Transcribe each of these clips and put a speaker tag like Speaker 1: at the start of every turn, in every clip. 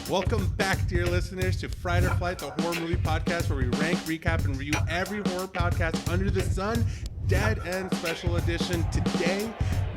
Speaker 1: Welcome back, dear listeners, to Friday Flight, the horror movie podcast where we rank, recap, and review every horror podcast under the sun. Dead End Special Edition. Today,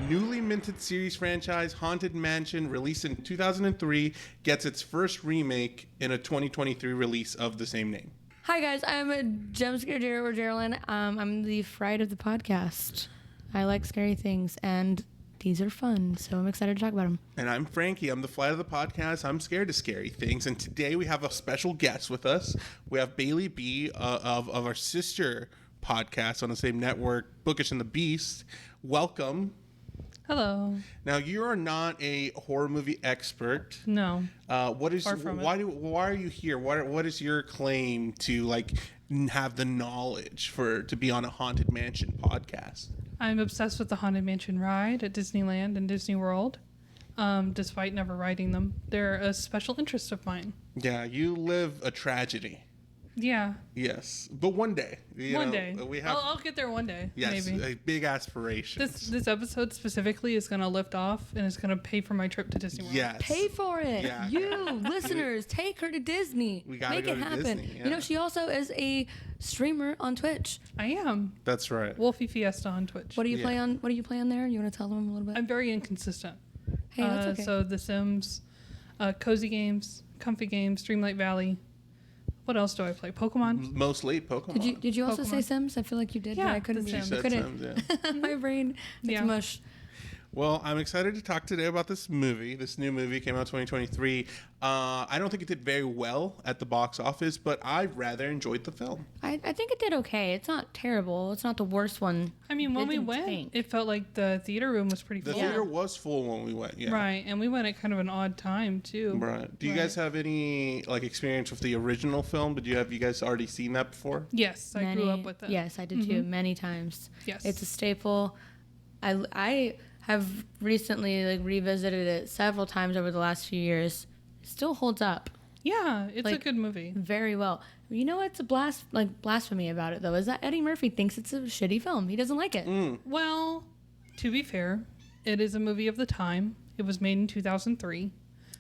Speaker 1: newly minted series franchise Haunted Mansion, released in 2003, gets its first remake in a 2023 release of the same name.
Speaker 2: Hi guys, I'm Gem Scare Geraldine. I'm the fright of the podcast. I like scary things, and these are fun, so I'm excited to talk about them.
Speaker 1: And I'm Frankie. I'm the flight of the podcast. I'm scared of scary things. And today we have a special guest with us. We have Bailey B of our sister podcast on the same network, BookishandtheBeast. Welcome.
Speaker 3: Hello.
Speaker 1: Now, you are not a horror movie expert.
Speaker 3: No.
Speaker 1: Why are you here? What is your claim to have the knowledge to be on a Haunted Mansion podcast?
Speaker 3: I'm obsessed with the Haunted Mansion ride at Disneyland and Disney World, despite never riding them. They're a special interest of mine.
Speaker 1: Yeah, you live a tragedy.
Speaker 3: Yeah.
Speaker 1: Yes, but one day.
Speaker 3: One day. I'll get there one day.
Speaker 1: Yes,
Speaker 3: maybe.
Speaker 1: A big aspiration.
Speaker 3: This episode specifically is going to lift off and it's going to pay for my trip to Disney World.
Speaker 1: Yes.
Speaker 2: Pay for it.
Speaker 1: Yeah.
Speaker 2: You, listeners, take her to Disney.
Speaker 1: We gotta
Speaker 2: Make
Speaker 1: go
Speaker 2: it
Speaker 1: to
Speaker 2: happen.
Speaker 1: Disney, yeah.
Speaker 2: You know, she also is a streamer on Twitch.
Speaker 3: I am.
Speaker 1: That's right.
Speaker 3: Wolfie Fiesta on Twitch.
Speaker 2: What do you play on? What do you play on there? You want to tell them a little bit?
Speaker 3: I'm very inconsistent.
Speaker 2: Hey, that's okay.
Speaker 3: So The Sims, Cozy Games, Comfy Games, Dreamlight Valley. What else do I play? Pokemon?
Speaker 1: Mostly Pokemon.
Speaker 2: Did you also
Speaker 3: Pokemon.
Speaker 2: say Sims? I feel like you did,
Speaker 3: Yeah,
Speaker 2: but I couldn't.
Speaker 3: The
Speaker 1: She
Speaker 3: Sims.
Speaker 1: said
Speaker 2: couldn't.
Speaker 1: Sims, yeah.
Speaker 2: My brain, it's
Speaker 3: Yeah.
Speaker 2: mush.
Speaker 1: Well, I'm excited to talk today about this movie. This new movie came out 2023. I don't think it did very well at the box office, but I rather enjoyed the film.
Speaker 2: I think it did okay. It's not terrible. It's not the worst one.
Speaker 3: I mean, when
Speaker 2: It
Speaker 3: we
Speaker 2: didn't
Speaker 3: went,
Speaker 2: tank.
Speaker 3: it felt like the theater room was pretty
Speaker 1: The
Speaker 3: full.
Speaker 1: theater was full when we went, yeah.
Speaker 3: Right, and we went at kind of an odd time, too.
Speaker 1: Right. Do you
Speaker 3: Right.
Speaker 1: guys have any experience with the original film? Have you guys already seen that before?
Speaker 3: Yes, I grew up with it.
Speaker 2: Yes, I did too, many times.
Speaker 3: Yes.
Speaker 2: It's a staple. I have recently revisited it several times over the last few years. It still holds up
Speaker 3: Yeah, it's a
Speaker 2: Like-
Speaker 3: good movie.
Speaker 2: very well. You know what's a blasphemy about it though is that Eddie Murphy thinks it's a shitty film. He doesn't like it.
Speaker 3: Well, to be fair, it is a movie of the time. It was made in 2003.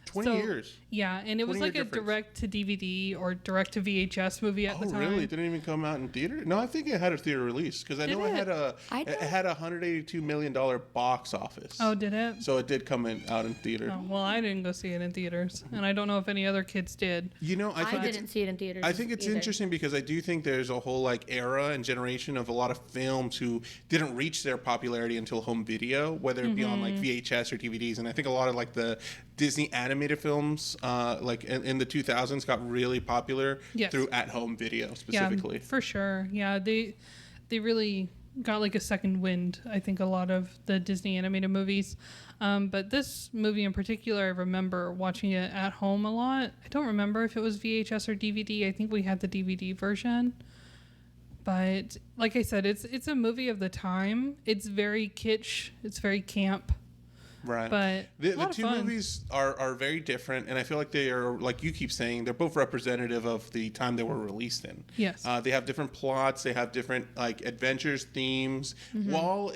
Speaker 1: 20
Speaker 3: So,
Speaker 1: years.
Speaker 3: Yeah, and it was
Speaker 1: 20-year
Speaker 3: like a
Speaker 1: difference.
Speaker 3: direct-to-DVD or direct-to-VHS movie at the time.
Speaker 1: Really? It didn't even come out in theater? No, I think it had a theater release because I know it had it had a $182 million box office.
Speaker 3: Oh, did it?
Speaker 1: So it did come out in theater.
Speaker 3: Oh, well, I didn't go see it in theaters, and I don't know if any other kids did.
Speaker 1: You know, I think
Speaker 2: didn't see it in theaters.
Speaker 1: I think it's
Speaker 2: either.
Speaker 1: interesting because I do think there's a whole era and generation of a lot of films who didn't reach their popularity until home video, whether it be on VHS or DVDs. And I think a lot of the Disney animated films, in the 2000s, got really popular
Speaker 3: Yes.
Speaker 1: through at-home video specifically.
Speaker 3: Yeah, for sure. Yeah, they really got a second wind, I think, a lot of the Disney animated movies. But this movie in particular, I remember watching it at home a lot. I don't remember if it was VHS or DVD. I think we had the DVD version. But like I said, it's a movie of the time. It's very kitsch. It's very camp.
Speaker 1: Right.
Speaker 3: But
Speaker 1: the
Speaker 3: a lot of
Speaker 1: two
Speaker 3: fun.
Speaker 1: movies are very different, and I feel like they are, like you keep saying, they're both representative of the time they were released in.
Speaker 3: Yes.
Speaker 1: They have different plots. They have different adventures, themes. While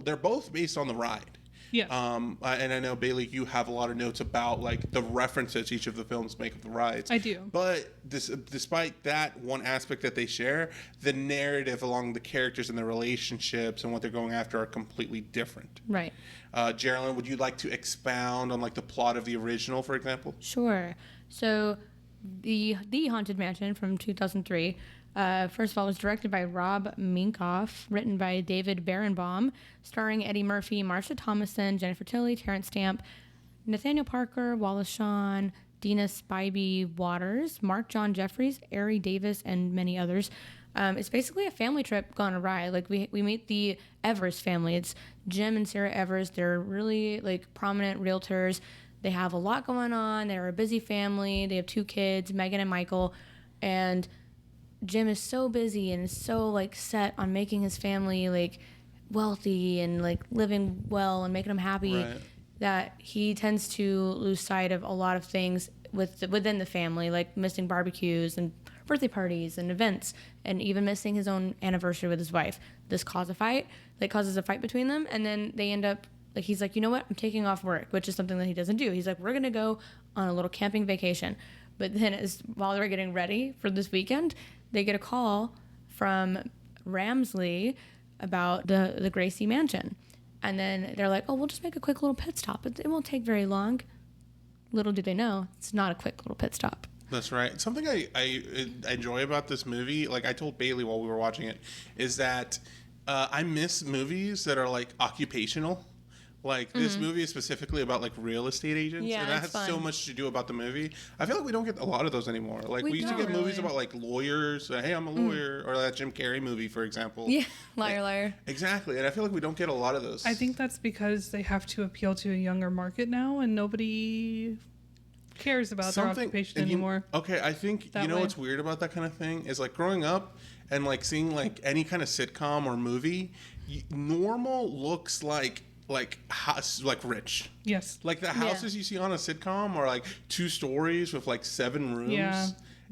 Speaker 1: they're both based on the ride.
Speaker 3: Yes.
Speaker 1: And I know, Bailey, you have a lot of notes about the references each of the films make of the rides.
Speaker 3: I do.
Speaker 1: But despite that one aspect that they share, the narrative along the characters and the relationships and what they're going after are completely different.
Speaker 2: Right.
Speaker 1: Geraldine, would you like to expound on the plot of the original, for example?
Speaker 2: Sure. So, the Haunted Mansion from 2003. First of all, it was directed by Rob Minkoff, written by David Barenbaum, starring Eddie Murphy, Marsha Thomason, Jennifer Tilly, Terrence Stamp, Nathaniel Parker, Wallace Shawn, Dina Spivey Waters, Mark John Jeffries, Ari Davis, and many others. It's basically a family trip gone awry. We meet the Evers family. It's Jim and Sarah Evers. They're really prominent realtors. They have a lot going on. They're a busy family. They have 2 kids, Megan and Michael, and Jim is so busy and is so set on making his family wealthy and living well and making them happy,
Speaker 1: Right.
Speaker 2: that he tends to lose sight of a lot of things within the family, like missing barbecues and birthday parties and events, and even missing his own anniversary with his wife. This causes a fight between them, and then they end up like, he's like, you know what? I'm taking off work, which is something that he doesn't do. He's like, we're going to go on a little camping vacation. But then while they're getting ready for this weekend, they get a call from Ramsley about the Gracie Mansion. And then they're like, oh, we'll just make a quick little pit stop. It won't take very long. Little do they know, it's not a quick little pit stop.
Speaker 1: That's right. Something I enjoy about this movie, like I told Bailey while we were watching it, is that I miss movies that are like occupational. Like this movie is specifically about like real estate agents,
Speaker 2: Yeah,
Speaker 1: and that
Speaker 2: it's
Speaker 1: has
Speaker 2: fun.
Speaker 1: so much to do about the movie. I feel like we don't get a lot of those anymore. Like we used to
Speaker 2: don't
Speaker 1: get movies
Speaker 3: really.
Speaker 1: about like lawyers. Hey, I'm a lawyer, or that Jim Carrey movie, for example.
Speaker 2: Yeah, liar, liar.
Speaker 1: Exactly, and I feel like we don't get a lot of those.
Speaker 3: I think that's because they have to appeal to a younger market now, and nobody cares about their occupation
Speaker 1: and
Speaker 3: anymore.
Speaker 1: Okay, I think
Speaker 3: That
Speaker 1: you know
Speaker 3: way.
Speaker 1: what's weird about that kind of thing is like growing up and like seeing like any kind of sitcom or movie, normal looks like house, like rich.
Speaker 3: Yes.
Speaker 1: Like the houses you see on a sitcom are like 2 stories with like 7 rooms.
Speaker 3: Yeah.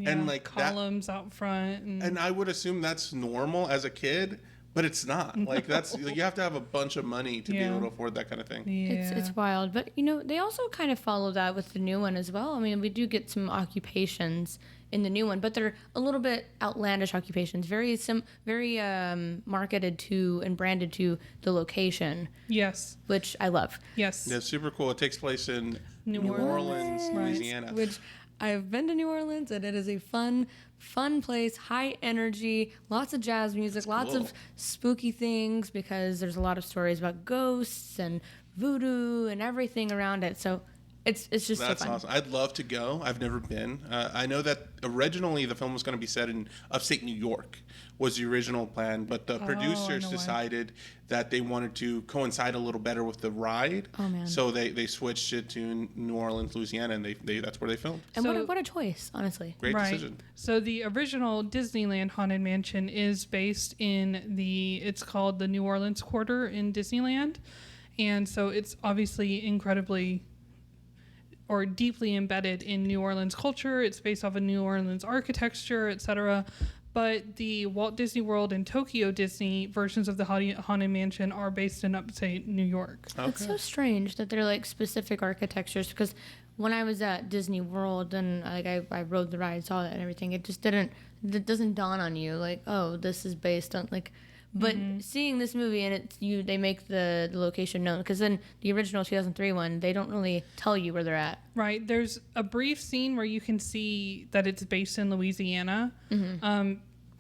Speaker 1: And like
Speaker 3: columns out front.
Speaker 1: and I would assume that's normal as a kid, but it's not. Like that's like, you have to have a bunch of money to be able to afford that kind of thing.
Speaker 3: Yeah.
Speaker 2: It's wild. But, you know, they also kind of follow that with the new one as well. I mean, we do get some occupations in the new one, but they're a little bit outlandish occupations, very marketed to and branded to the location,
Speaker 3: Yes.
Speaker 2: which I love.
Speaker 3: Yes.
Speaker 1: Yeah, it's super cool. It takes place in
Speaker 3: New
Speaker 1: New
Speaker 3: Orleans.
Speaker 1: Orleans,
Speaker 3: Right.
Speaker 1: Louisiana.
Speaker 2: Which I've been to New Orleans, and it is a fun place, high energy, lots of jazz music, lots
Speaker 1: cool.
Speaker 2: of spooky things, because there's a lot of stories about ghosts and voodoo and everything around it. So it's just
Speaker 1: That's
Speaker 2: so fun.
Speaker 1: awesome. I'd love to go. I've never been. I know that originally the film was going to be set in upstate New York was the original plan, but the producers
Speaker 3: know why.
Speaker 1: decided that they wanted to coincide a little better with the ride.
Speaker 2: Oh, man.
Speaker 1: So they switched it to New Orleans, Louisiana, and they that's where they filmed.
Speaker 2: And
Speaker 3: So-
Speaker 2: what a choice, honestly.
Speaker 1: Great
Speaker 3: Right.
Speaker 1: decision.
Speaker 3: So the original Disneyland Haunted Mansion is based in it's called the New Orleans Quarter in Disneyland. And so it's obviously incredibly or deeply embedded in New Orleans culture. It's based off of New Orleans architecture, etc. But the Walt Disney World and Tokyo Disney versions of the Haunted Mansion are based in upstate New York.
Speaker 2: It's so strange that they're like specific architectures, because when I was at Disney World and like I rode the ride, saw that and everything, it doesn't dawn on you like, oh, this is based on like. But seeing this movie and they make the location known, because then the original 2003 one, they don't really tell you where they're at.
Speaker 3: Right. There's a brief scene where you can see that it's based in Louisiana.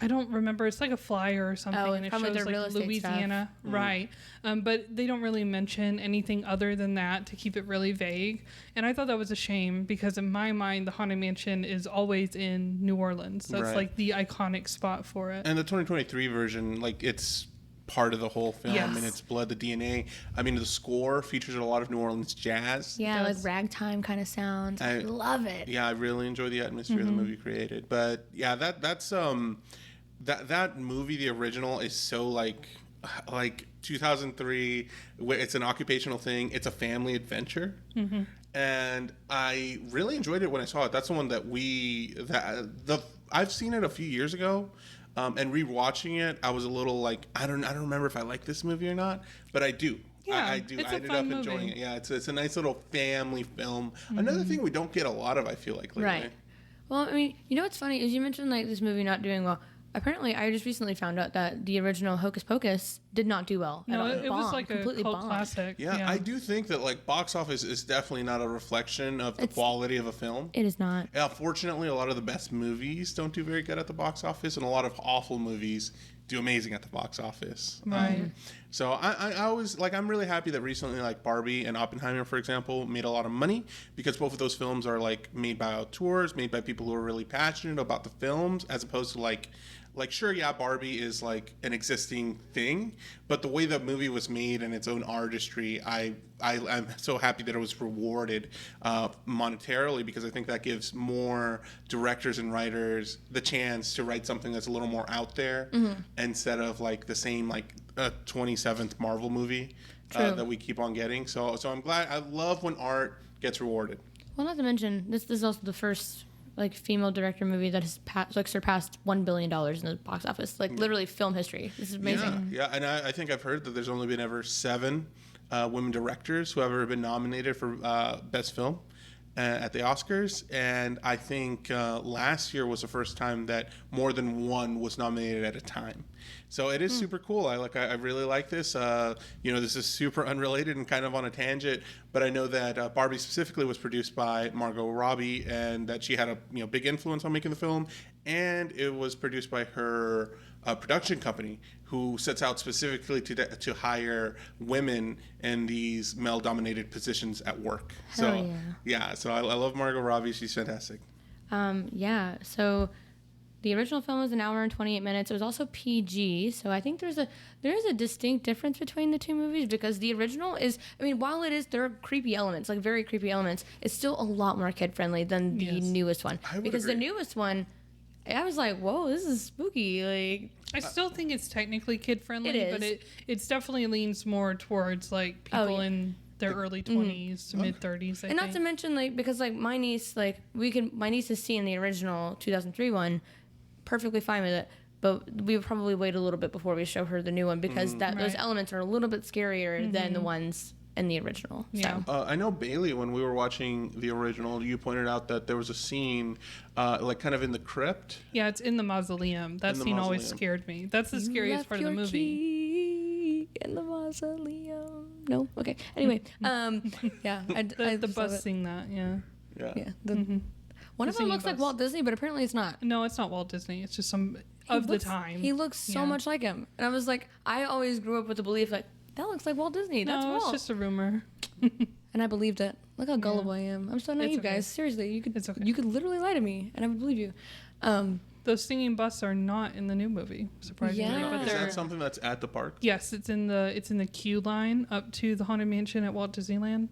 Speaker 3: I don't remember. It's like a flyer or something,
Speaker 2: Oh,
Speaker 3: and it
Speaker 2: probably
Speaker 3: shows
Speaker 2: their real
Speaker 3: like
Speaker 2: estate
Speaker 3: Louisiana. Right. But they don't really mention anything other than that to keep it really vague. And I thought that was a shame, because in my mind, the Haunted Mansion is always in New Orleans. That's
Speaker 1: Right.
Speaker 3: like the iconic spot for it.
Speaker 1: And the 2023 version, like it's part of the whole film,
Speaker 3: Yes.
Speaker 1: and it's blood, the DNA. I mean, the score features a lot of New Orleans jazz.
Speaker 2: Yeah,
Speaker 3: does.
Speaker 2: like ragtime kind of sounds. I love it.
Speaker 1: Yeah, I really enjoy the atmosphere the movie created. But yeah, that's that movie, the original, is so like 2003. It's an occupational thing. It's a family adventure, and I really enjoyed it when I saw it. That's the one that I've seen it a few years ago. And rewatching it, I was a little like, I don't remember if I like this movie or not, but I do.
Speaker 3: Yeah,
Speaker 1: I do.
Speaker 3: it's
Speaker 1: I
Speaker 3: a
Speaker 1: ended
Speaker 3: fun
Speaker 1: up enjoying
Speaker 3: movie.
Speaker 1: it. Yeah, it's a nice little family film. Another thing we don't get a lot of, I feel like, lately.
Speaker 2: Right. Well, I mean, you know what's funny is you mentioned like this movie not doing well. Apparently, I just recently found out that the original Hocus Pocus did not do well.
Speaker 3: No,
Speaker 2: at all.
Speaker 3: it was
Speaker 2: Bombed,
Speaker 3: like a
Speaker 2: completely
Speaker 3: cult
Speaker 2: bombed.
Speaker 3: classic.
Speaker 1: Yeah, I do think that like box office is definitely not a reflection of the quality of a film.
Speaker 2: It is not.
Speaker 1: Yeah, fortunately, a lot of the best movies don't do very good at the box office, and a lot of awful movies do amazing at the box office.
Speaker 3: Right.
Speaker 1: So I always like, I'm really happy that recently like Barbie and Oppenheimer, for example, made a lot of money, because both of those films are like made by auteurs, made by people who are really passionate about the films, as opposed to like sure, yeah, Barbie is like an existing thing, but the way that movie was made and its own artistry, I'm so happy that it was rewarded monetarily, because I think that gives more directors and writers the chance to write something that's a little more out there, instead of like the same like 27th Marvel movie that we keep on getting. So I'm glad. I love when art gets rewarded.
Speaker 2: Well, not to mention this is also the first like female director movie that has surpassed $1 billion in the box office, like literally film history. This is amazing.
Speaker 1: Yeah, and I think I've heard that there's only been ever 7 women directors who have ever been nominated for Best Film at the Oscars, and I think last year was the first time that more than one was nominated at a time. So it is super cool. I really like this. This is super unrelated and kind of on a tangent, but I know that Barbie specifically was produced by Margot Robbie, and that she had a big influence on making the film, and it was produced by her production company, who sets out specifically to hire women in these male-dominated positions at work.
Speaker 2: Hell yeah.
Speaker 1: So I love Margot Robbie. She's fantastic.
Speaker 2: So the original film was an hour and 28 minutes. It was also PG, so I think there is a distinct difference between the two movies, because the original is, while there are creepy elements, like very creepy elements, it's still a lot more kid-friendly than the newest one. Because the newest one, I was like, whoa, this is spooky. Like,
Speaker 3: I still think it's technically kid friendly,
Speaker 2: It is.
Speaker 3: but it's definitely leans more towards like people in their early 20s to mid 30s.
Speaker 2: And not to mention, like, because like my niece, my niece has seen the original 2003 one, perfectly fine with it. But we would probably wait a little bit before we show her the new one, because those elements are a little bit scarier than the ones in the original.
Speaker 3: Yeah.
Speaker 2: So.
Speaker 1: I know, Bailey, when we were watching the original, you pointed out that there was a scene, kind of in the crypt.
Speaker 3: Yeah, it's in the mausoleum. That scene always scared me. That's the scariest part of the movie.
Speaker 2: Key in the mausoleum. No? Okay. Anyway, yeah.
Speaker 3: The bus sing that, yeah.
Speaker 1: Yeah.
Speaker 2: One of them looks like Walt Disney, but apparently it's not.
Speaker 3: No, it's not Walt Disney. It's just some of the time.
Speaker 2: He looks so much like him. And I was like, I always grew up with the belief, like, that looks like Walt Disney. That's
Speaker 3: No,
Speaker 2: Walt.
Speaker 3: it's just a rumor.
Speaker 2: And I believed it. Look how gullible I am. I'm so naive,
Speaker 3: okay.
Speaker 2: guys. Seriously,
Speaker 3: It's okay.
Speaker 2: you could literally lie to me, and I would believe you.
Speaker 3: Those singing busts are not in the new movie, surprisingly.
Speaker 2: Yeah.
Speaker 3: But
Speaker 1: Is
Speaker 3: they're
Speaker 1: that something that's at the park?
Speaker 3: yes, it's in the queue line up to the Haunted Mansion at Walt Disneyland,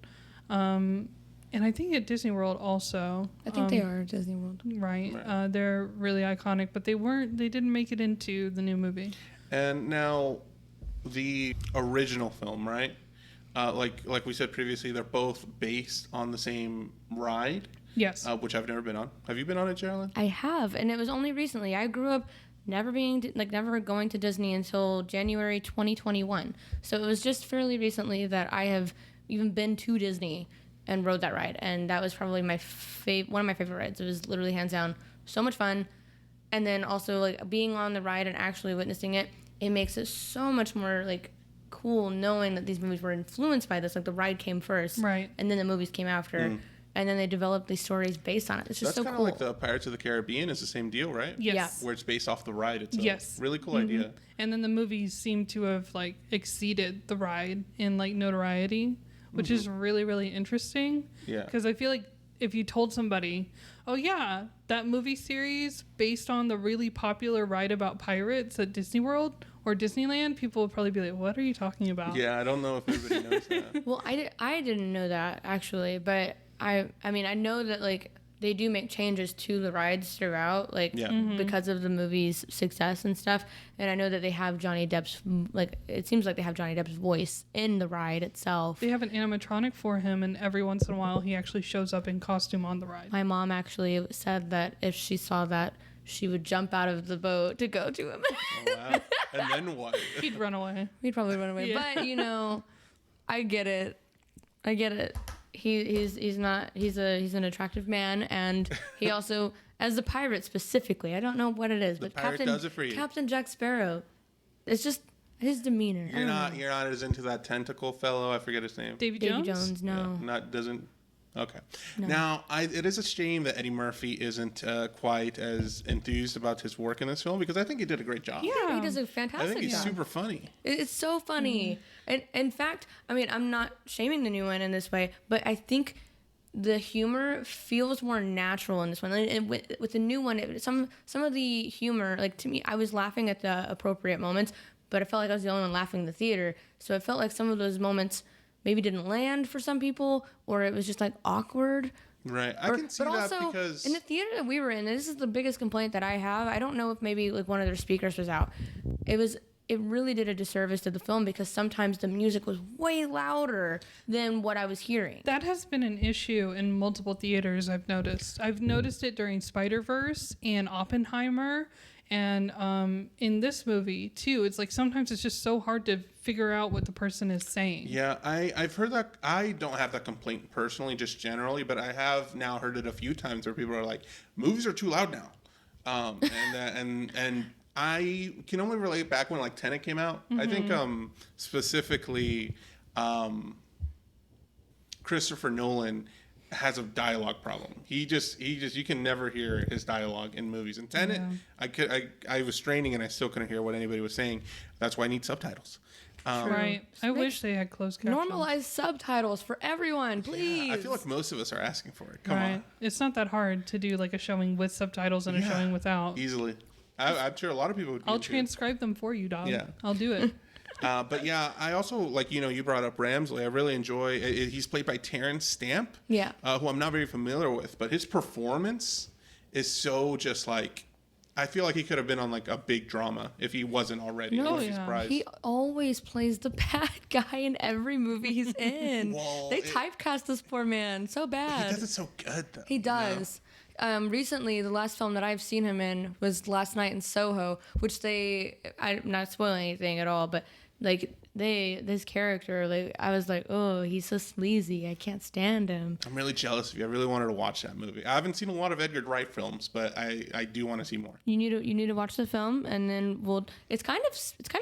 Speaker 3: and I think at Disney World also.
Speaker 2: I think they are Disney World.
Speaker 3: Right. They're really iconic, but they didn't make it into the new movie.
Speaker 1: And now, the original film, right? Like we said previously, they're both based on the same ride.
Speaker 3: Yes.
Speaker 1: Which I've never been on. Have you been on it, Geraldine?
Speaker 2: I have, and it was only recently. I grew up never going to Disney until January 2021. So it was just fairly recently that I have even been to Disney and rode that ride, and that was probably one of my favorite rides. It was literally hands down so much fun, and then also like being on the ride and actually witnessing it. It makes it so much more like cool knowing that these movies were influenced by this. Like the ride came first,
Speaker 3: Right.
Speaker 2: and then the movies came after, and then they developed these stories based on it. It's just
Speaker 1: That's
Speaker 2: so
Speaker 1: kind
Speaker 2: cool.
Speaker 1: of like the Pirates of the Caribbean is the same deal, right?
Speaker 3: Yes.
Speaker 1: Where it's based off the ride itself.
Speaker 3: Yes.
Speaker 1: Really cool idea.
Speaker 3: And then the movies seem to have like exceeded the ride in like notoriety, which is really, really interesting.
Speaker 1: Yeah.
Speaker 3: Because I feel like if you told somebody, oh yeah, that movie series based on the really popular ride about pirates at Disney World or Disneyland, people would probably be like, what are you talking about?
Speaker 1: Yeah, I don't know if everybody knows that.
Speaker 2: Well, I didn't know that actually, but I know that like they do make changes to the rides throughout, like because of the movie's success and stuff. And I know that they have Johnny Depp's it seems like they have Johnny Depp's voice in the ride itself.
Speaker 3: They have an animatronic for him, and every once in a while he actually shows up in costume on the ride.
Speaker 2: My mom actually said that if she saw that, she would jump out of the boat to go to him.
Speaker 1: Oh, wow. And then what?
Speaker 3: He'd run away.
Speaker 2: We'd probably run away.
Speaker 3: Yeah.
Speaker 2: But I get it. He's an attractive man, and he also, as a pirate specifically, I don't know what it is, but
Speaker 1: pirate does it for you.
Speaker 2: Captain Jack Sparrow, it's just his demeanor.
Speaker 1: You're not as into that tentacle fellow. I forget his name.
Speaker 3: Davy
Speaker 2: Davy
Speaker 3: Jones?
Speaker 2: Jones, no.
Speaker 1: Okay.
Speaker 2: No.
Speaker 1: Now, it is a shame that Eddie Murphy isn't quite as enthused about his work in this film, because I think he did a great job.
Speaker 2: Yeah, he does a
Speaker 1: I
Speaker 2: fantastic
Speaker 1: think he's
Speaker 2: job.
Speaker 1: super funny.
Speaker 2: It's so funny. And in fact, I'm not shaming the new one in this way, but I think the humor feels more natural in this one. And with the new one, some of the humor, like to me, I was laughing at the appropriate moments, but I felt like I was the only one laughing in the theater. So it felt like some of those moments maybe didn't land for some people, or it was just like awkward.
Speaker 1: Right. I can see
Speaker 2: but
Speaker 1: that
Speaker 2: also,
Speaker 1: because
Speaker 2: in the theater that we were in, and this is the biggest complaint that I have. I don't know if maybe like one of their speakers was out. It really did a disservice to the film, because sometimes the music was way louder than what I was hearing.
Speaker 3: That has been an issue in multiple theaters, I've noticed. I've noticed it during Spider-Verse and Oppenheimer, And in this movie too, it's like sometimes it's just so hard to figure out what the person is saying.
Speaker 1: Yeah, I've heard that. I don't have that complaint personally, just generally, but I have now heard it a few times where people are like, movies are too loud now. And I can only relate back when like Tenet came out. I think specifically Christopher Nolan has a dialogue problem. He just you can never hear his dialogue in movies. And Tenet, I was straining and I still couldn't hear what anybody was saying. That's why I need subtitles.
Speaker 3: Right. I wish they had closed captions.
Speaker 2: Normalize subtitles for everyone, please.
Speaker 1: Yeah, I feel like most of us are asking for it. Come on.
Speaker 3: It's not that hard to do like a showing with subtitles and a showing without.
Speaker 1: Easily. I'm sure a lot of people would.
Speaker 3: I'll transcribe them for you, dog.
Speaker 1: Yeah.
Speaker 3: I'll do it.
Speaker 1: But yeah, I also, like, you brought up Ramsley. I really enjoy, he's played by Terrence Stamp.
Speaker 2: Yeah.
Speaker 1: Who I'm not very familiar with, but his performance is so just like, I feel like he could have been on like a big drama if he wasn't already.
Speaker 2: No,
Speaker 1: He
Speaker 2: he always plays the bad guy in every movie he's in. They typecast this poor man so bad.
Speaker 1: He does it so good, though.
Speaker 2: He does. Recently, the last film that I've seen him in was Last Night in Soho, which I'm not spoiling anything at all, but like this character, like I was like, oh, he's so sleazy. I can't stand him.
Speaker 1: I'm really jealous of you. I really wanted to watch that movie. I haven't seen a lot of Edgar Wright films, but I do want to see more.
Speaker 2: You need to watch the film, and then it's kind of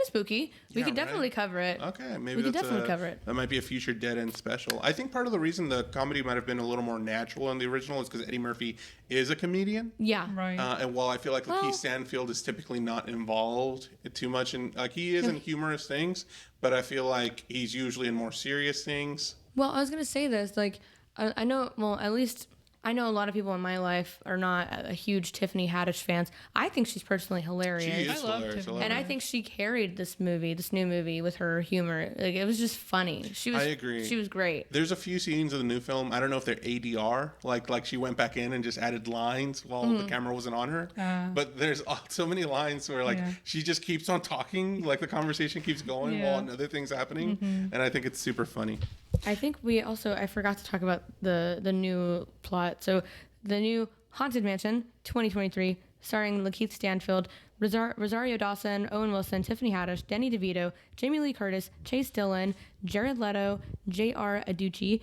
Speaker 2: spooky. We could definitely cover it.
Speaker 1: Okay, maybe
Speaker 2: we could definitely cover it.
Speaker 1: That might be a future Dead End special. I think part of the reason the comedy might have been a little more natural in the original is because Eddie Murphy is a comedian.
Speaker 2: Yeah.
Speaker 3: Right.
Speaker 1: And while I feel like Lakeith Stanfield is typically not involved too much in, like, he is in humorous things, but I feel like he's usually in more serious things.
Speaker 2: Well, I was gonna say this, like, I know, well, at least I know a lot of people in my life are not a huge Tiffany Haddish fans. I think she's personally hilarious.
Speaker 1: She is
Speaker 3: I love
Speaker 1: hilarious.
Speaker 2: And I think she carried this new movie with her humor. Like, it was just funny.
Speaker 1: I agree.
Speaker 2: She was great.
Speaker 1: There's a few scenes of the new film. I don't know if they're ADR, like she went back in and just added lines while the camera wasn't on her. But there's so many lines where she just keeps on talking, like the conversation keeps going while another thing's happening, and I think it's super funny.
Speaker 2: I think I forgot to talk about the new plot. So the new Haunted Mansion 2023, starring Lakeith Stanfield, Rosario Dawson, Owen Wilson, Tiffany Haddish, Danny DeVito, Jamie Lee Curtis, Chase Dillon, Jared Leto, J.R. Aducci,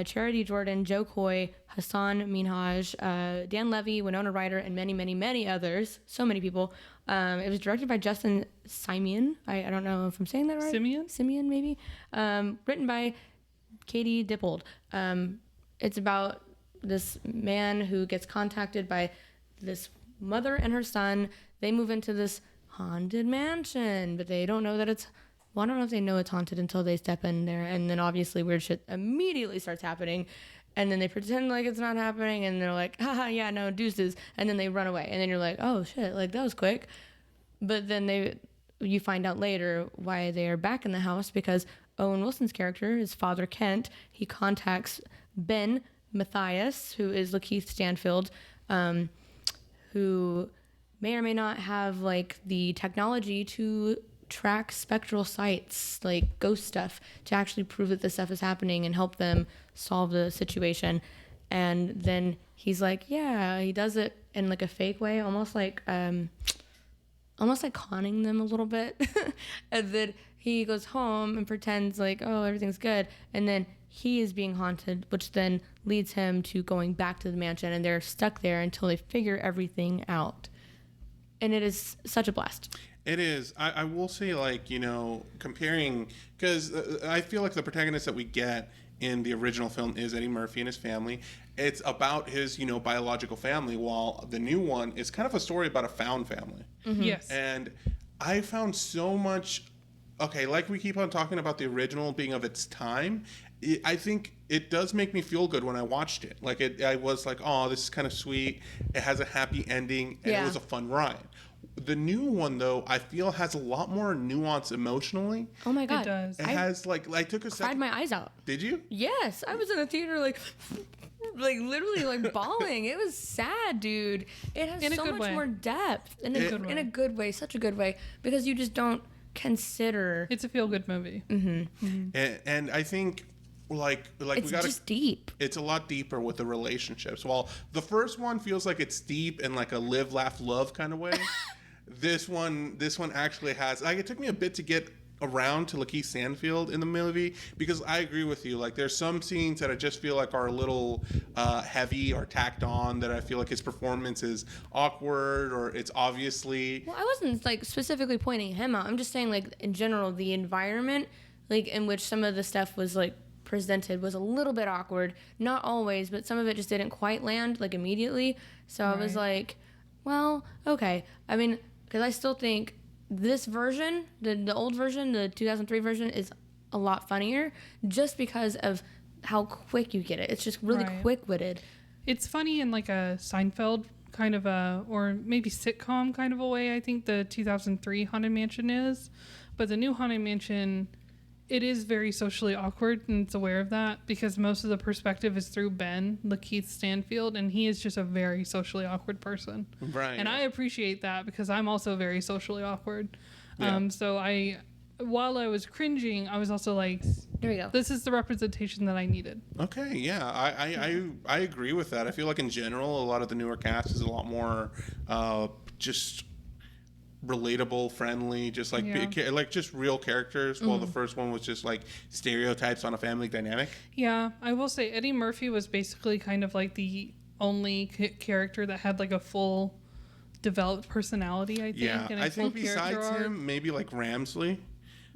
Speaker 2: Charity Jordan, Joe Coy, Hassan Minhaj, Dan Levy, Winona Ryder, and many, many, many others. So many people. It was directed by Justin Simien. I don't know if I'm saying that right. Simien, maybe. Written by Katie Dippold. It's about this man who gets contacted by this mother and her son. They move into this haunted mansion, but they don't know that it's... Well, I don't know if they know it's haunted until they step in there, and then obviously weird shit immediately starts happening, and then they pretend like it's not happening, and they're like, haha, yeah, no, deuces, and then they run away, and then you're like, oh shit, like that was quick. But then you find out later why they are back in the house, because Owen Wilson's character, his father Kent, he contacts Ben Mathias, who is Lakeith Stanfield, who may or may not have like the technology to track spectral sights, like ghost stuff, to actually prove that this stuff is happening and help them solve the situation. And then he's like, yeah, he does it in like a fake way, almost like conning them a little bit. And then he goes home and pretends like, oh, everything's good, and then he is being haunted, which then leads him to going back to the mansion, and they're stuck there until they figure everything out. And it is such a blast.
Speaker 1: It is. I will say, like, comparing, because I feel like the protagonist that we get in the original film is Eddie Murphy and his family. It's about his, biological family, while the new one is kind of a story about a found family.
Speaker 3: Mm-hmm. Yes.
Speaker 1: And I found so much, like we keep on talking about the original being of its time, I think it does make me feel good when I watched it. Like, I was like, oh, this is kind of sweet. It has a happy ending, and it was a fun ride. The new one, though, I feel has a lot more nuance emotionally.
Speaker 2: Oh my god,
Speaker 3: it does.
Speaker 1: It has I took a second.
Speaker 2: Cried my eyes out.
Speaker 1: Did you?
Speaker 2: Yes, I was in the theater like literally bawling. It was sad, dude. It has so much more depth in a good way, such a good way, because you just don't consider.
Speaker 3: It's a feel-good movie.
Speaker 2: Mm-hmm. Mm-hmm.
Speaker 1: And I think.
Speaker 2: It's just deep.
Speaker 1: It's a lot deeper with the relationships. While the first one feels like it's deep in like a live, laugh, love kind of way, this one actually has, like, it took me a bit to get around to Lakeith Stanfield in the movie, because I agree with you. Like, there's some scenes that I just feel like are a little heavy or tacked on, that I feel like his performance is awkward, or it's obviously...
Speaker 2: Well, I wasn't like specifically pointing him out. I'm just saying, like, in general, the environment, like, in which some of the stuff was like presented was a little bit awkward. Not always, but some of it just didn't quite land like immediately. So I was like, well, okay. I mean, because I still think this version, the old version, the 2003 version, is a lot funnier just because of how quick you get it. It's just really quick-witted.
Speaker 3: It's funny in like a Seinfeld kind of or maybe sitcom kind of a way, I think the 2003 Haunted Mansion is. But the new Haunted Mansion, it is very socially awkward, and it's aware of that, because most of the perspective is through Ben, Lakeith Stanfield, and he is just a very socially awkward person.
Speaker 1: Right.
Speaker 3: And I appreciate that, because I'm also very socially awkward.
Speaker 1: Yeah.
Speaker 3: So while I was cringing, I was also like,
Speaker 2: There we go.
Speaker 3: this is the representation that I needed.
Speaker 1: Okay, yeah, I agree with that. I feel like in general, a lot of the newer cast is a lot more just relatable, friendly, just like like just real characters. While the first one was just like stereotypes on a family dynamic.
Speaker 3: Yeah, I will say Eddie Murphy was basically kind of like the only character that had like a full developed personality, I think.
Speaker 1: Yeah,
Speaker 3: and
Speaker 1: I think besides him, maybe like Ramsley.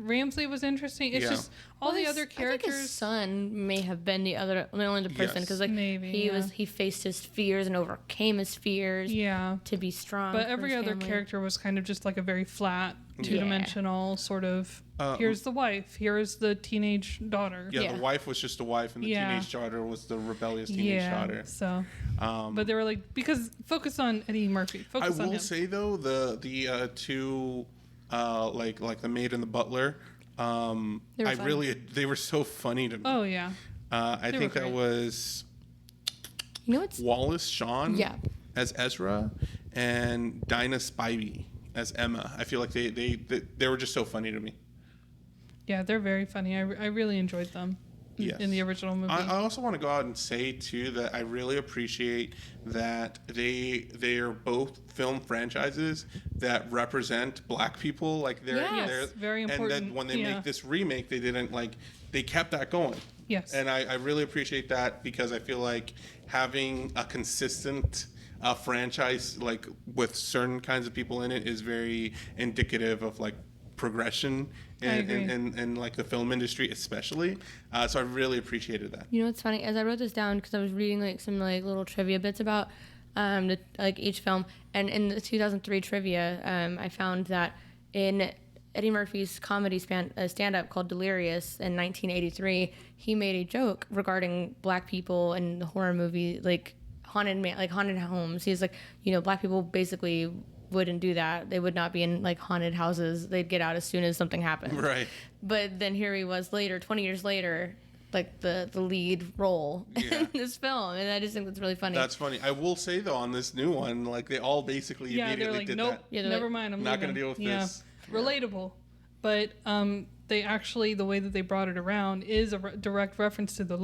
Speaker 3: Ramsley was interesting. It's just all the other
Speaker 2: I think
Speaker 3: characters.
Speaker 2: his son may have been the only other person, because like
Speaker 3: Maybe,
Speaker 2: he faced his fears and overcame his fears.
Speaker 3: Yeah.
Speaker 2: To be strong.
Speaker 3: But
Speaker 2: for
Speaker 3: every
Speaker 2: his
Speaker 3: other
Speaker 2: family.
Speaker 3: character was kind of just like a very flat, two-dimensional sort of. Here's the wife. Here's the teenage daughter.
Speaker 1: Yeah, the wife was just a wife, and the teenage daughter was the rebellious teenage daughter.
Speaker 3: So, but they were like, because focus on Eddie Murphy. Focus on him.
Speaker 1: I will say though, the two, like the maid and the butler, they were so funny to me.
Speaker 3: Oh yeah.
Speaker 1: I think that was
Speaker 2: it's
Speaker 1: Wallace Shawn as Ezra and Dinah Spivey as Emma. I feel like they were just so funny to me.
Speaker 3: Yeah, they're very funny. I really enjoyed them in the original movie.
Speaker 1: I also want to go out and say too that I really appreciate that they are both film franchises that represent Black people. Like they're
Speaker 3: very important.
Speaker 1: And then when they make this remake, they kept that going.
Speaker 3: Yes.
Speaker 1: And I really appreciate that, because I feel like having a consistent franchise like with certain kinds of people in it is very indicative of like progression and like the film industry especially. So I really appreciated that.
Speaker 2: You know what's funny? As I wrote this down, because I was reading like some like little trivia bits about like each film, and in the 2003 trivia, I found that in Eddie Murphy's comedy stand-up called Delirious in 1983, he made a joke regarding Black people in the horror movie, like haunted homes. He's like, Black people basically wouldn't do that. They would not be in like haunted houses. They'd get out as soon as something happened.
Speaker 1: Right.
Speaker 2: But then here he was later, 20 years later, like the lead role in this film, and I just think that's really funny.
Speaker 1: That's funny. I will say though, on this new one, like they all basically immediately
Speaker 3: like,
Speaker 1: did
Speaker 3: nope,
Speaker 1: that.
Speaker 3: Yeah, never mind. I'm
Speaker 1: not going to deal with this.
Speaker 3: Relatable, but they actually, the way that they brought it around is a direct reference to the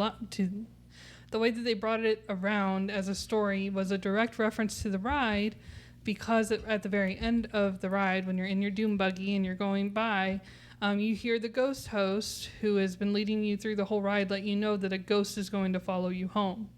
Speaker 3: way that they brought it around as a story was a direct reference to the ride, because at the very end of the ride, when you're in your doom buggy and you're going by, you hear the ghost host who has been leading you through the whole ride let you know that a ghost is going to follow you home.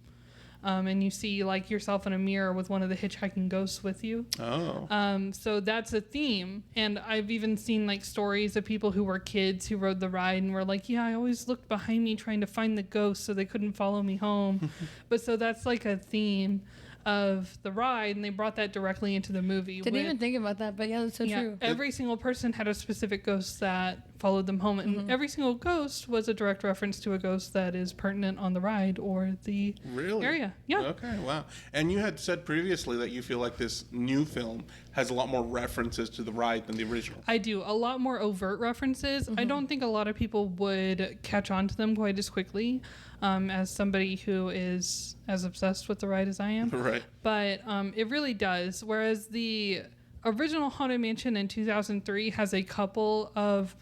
Speaker 3: And you see like yourself in a mirror with one of the hitchhiking ghosts with you.
Speaker 1: Oh.
Speaker 3: So that's a theme. And I've even seen like stories of people who were kids who rode the ride and were like, yeah, I always looked behind me trying to find the ghost so they couldn't follow me home. But so that's like a theme of the ride, and they brought that directly into the movie.
Speaker 2: Didn't even think about that, but yeah, that's so true.
Speaker 3: Every single person had a specific ghost that followed them home, and every single ghost was a direct reference to a ghost that is pertinent on the ride or the area. Yeah.
Speaker 1: Okay, wow. And you had said previously that you feel like this new film has a lot more references to the ride than the original.
Speaker 3: I do. A lot more overt references. I don't think a lot of people would catch on to them quite as quickly as somebody who is as obsessed with the ride as I am.
Speaker 1: Right.
Speaker 3: But it really does. Whereas the original Haunted Mansion in 2003 has a couple of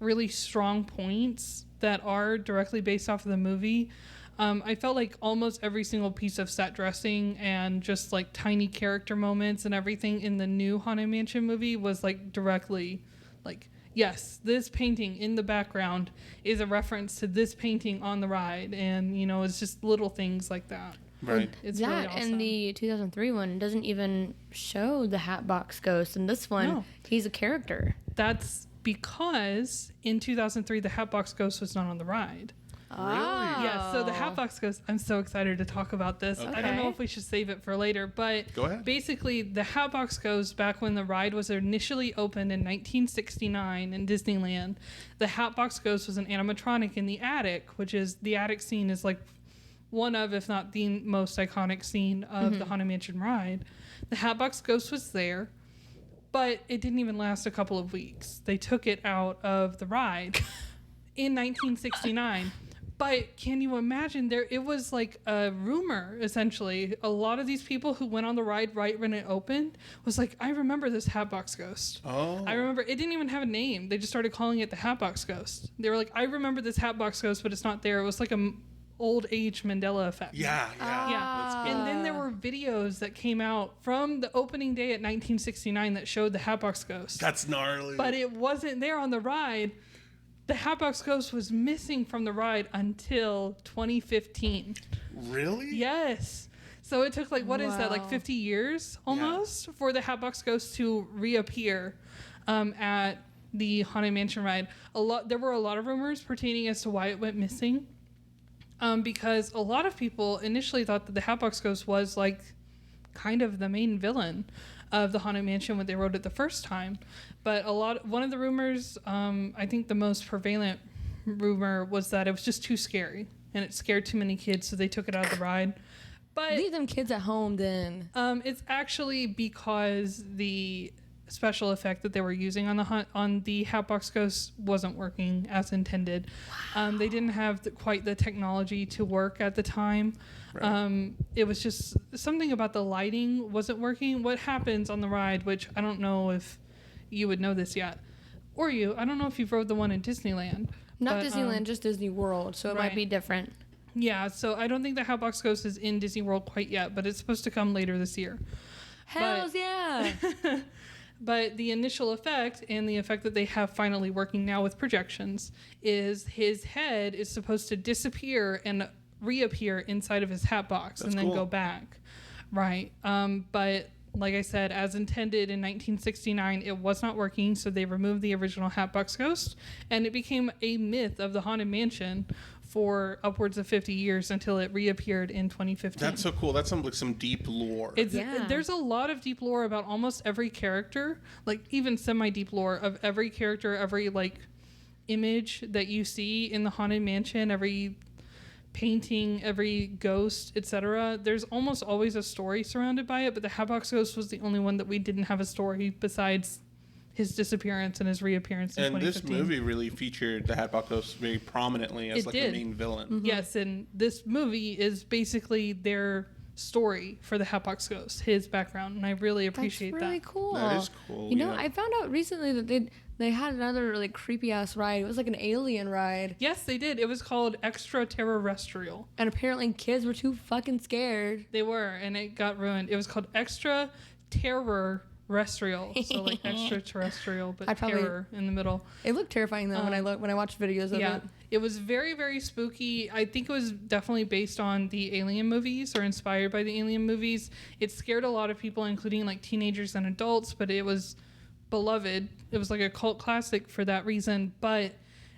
Speaker 3: really strong points that are directly based off of the movie. I felt like almost every single piece of set dressing and just like tiny character moments and everything in the new Haunted Mansion movie was like directly like, yes, this painting in the background is a reference to this painting on the ride. And, you know, it's just little things like that.
Speaker 1: Right.
Speaker 3: It's
Speaker 2: that
Speaker 3: really awesome.
Speaker 2: and the 2003 one doesn't even show the Hatbox Ghost. And this one, he's a character.
Speaker 3: That's because in 2003, the Hatbox Ghost was not on the ride.
Speaker 1: Really?
Speaker 3: Yeah, so the Hatbox Ghost, I'm so excited to talk about this.
Speaker 1: Okay.
Speaker 3: I don't know if we should save it for later, but
Speaker 1: Go ahead.
Speaker 3: basically the Hatbox Ghost, back when the ride was initially opened in 1969 in Disneyland, the Hatbox Ghost was an animatronic in the attic, which is, the attic scene is like one of, if not the most iconic scene of the Haunted Mansion ride. The Hatbox Ghost was there, but it didn't even last a couple of weeks. They took it out of the ride in 1969. But can you imagine, it was like a rumor, essentially. A lot of these people who went on the ride right when it opened was like, I remember this Hatbox Ghost.
Speaker 1: Oh.
Speaker 3: I remember, it didn't even have a name. They just started calling it the Hatbox Ghost. They were like, I remember this Hatbox Ghost, but it's not there. It was like a old age Mandela effect.
Speaker 1: Yeah.
Speaker 3: Yeah.
Speaker 1: That's cool.
Speaker 3: And then there were videos that came out from the opening day at 1969 that showed the Hatbox Ghost.
Speaker 1: That's gnarly.
Speaker 3: But it wasn't there on the ride. The Hatbox Ghost was missing from the ride until 2015.
Speaker 1: Really?
Speaker 3: Yes. So it took like, what is that, like
Speaker 2: Wow.
Speaker 3: 50 years almost for the Hatbox Ghost to reappear at the Haunted Mansion ride. There were a lot of rumors pertaining as to why it went missing. Because a lot of people initially thought that the Hatbox Ghost was like kind of the main villain of the Haunted Mansion when they wrote it the first time. But one of the rumors, I think the most prevalent rumor was that it was just too scary and it scared too many kids, so they took it out of the ride. But
Speaker 2: Leave them kids at home then.
Speaker 3: it's actually because the special effect that they were using on the Hatbox Ghost wasn't working as intended. They didn't have quite the technology to work at the time. Right. It was just something about the lighting wasn't working. What happens on the ride, which I don't know if you would know this yet, or I don't know if you've rode the one in Disneyland.
Speaker 2: Not Disneyland, just Disney World, so it might be different.
Speaker 3: Yeah, so I don't think the Hatbox Ghost is in Disney World quite yet, but it's supposed to come later this year.
Speaker 2: Hells yeah!
Speaker 3: But the initial effect, and the effect that they have finally working now with projections, is his head is supposed to disappear and reappear inside of his hat box.
Speaker 1: That's
Speaker 3: and then
Speaker 1: cool.
Speaker 3: go back. Right. But like I said, as intended in 1969, it was not working, so they removed the original Hatbox Ghost, and it became a myth of the Haunted Mansion for upwards of 50 years until it reappeared in 2015.
Speaker 1: That's so cool. That's some deep lore.
Speaker 3: There's a lot of deep lore about almost every character, like even semi-deep lore of every character, every like image that you see in the Haunted Mansion, every painting, every ghost, etc. There's almost always a story surrounded by it, but the Hatbox Ghost was the only one that we didn't have a story besides his disappearance and his reappearance in 2015.
Speaker 1: And this movie really featured the Hatbox Ghost very prominently as the main villain.
Speaker 3: Mm-hmm. Yes, and this movie is basically their story for the Hatbox Ghost, his background, and I really appreciate
Speaker 2: That's really
Speaker 3: that.
Speaker 2: cool.
Speaker 1: That is cool.
Speaker 2: You know, I found out recently that they had another like creepy ass ride. It was like an alien ride.
Speaker 3: Yes, they did. It was called Extraterrestrial.
Speaker 2: And apparently kids were too fucking scared.
Speaker 3: They were, and it got ruined. It was called Extraterrestrial, so like extraterrestrial, but terror in the middle.
Speaker 2: It looked terrifying though when I watched videos of it.
Speaker 3: It was very, very spooky. I think it was definitely based on the Alien movies or inspired by the Alien movies. It scared a lot of people, including like teenagers and adults, but it was beloved. It was like a cult classic for that reason, but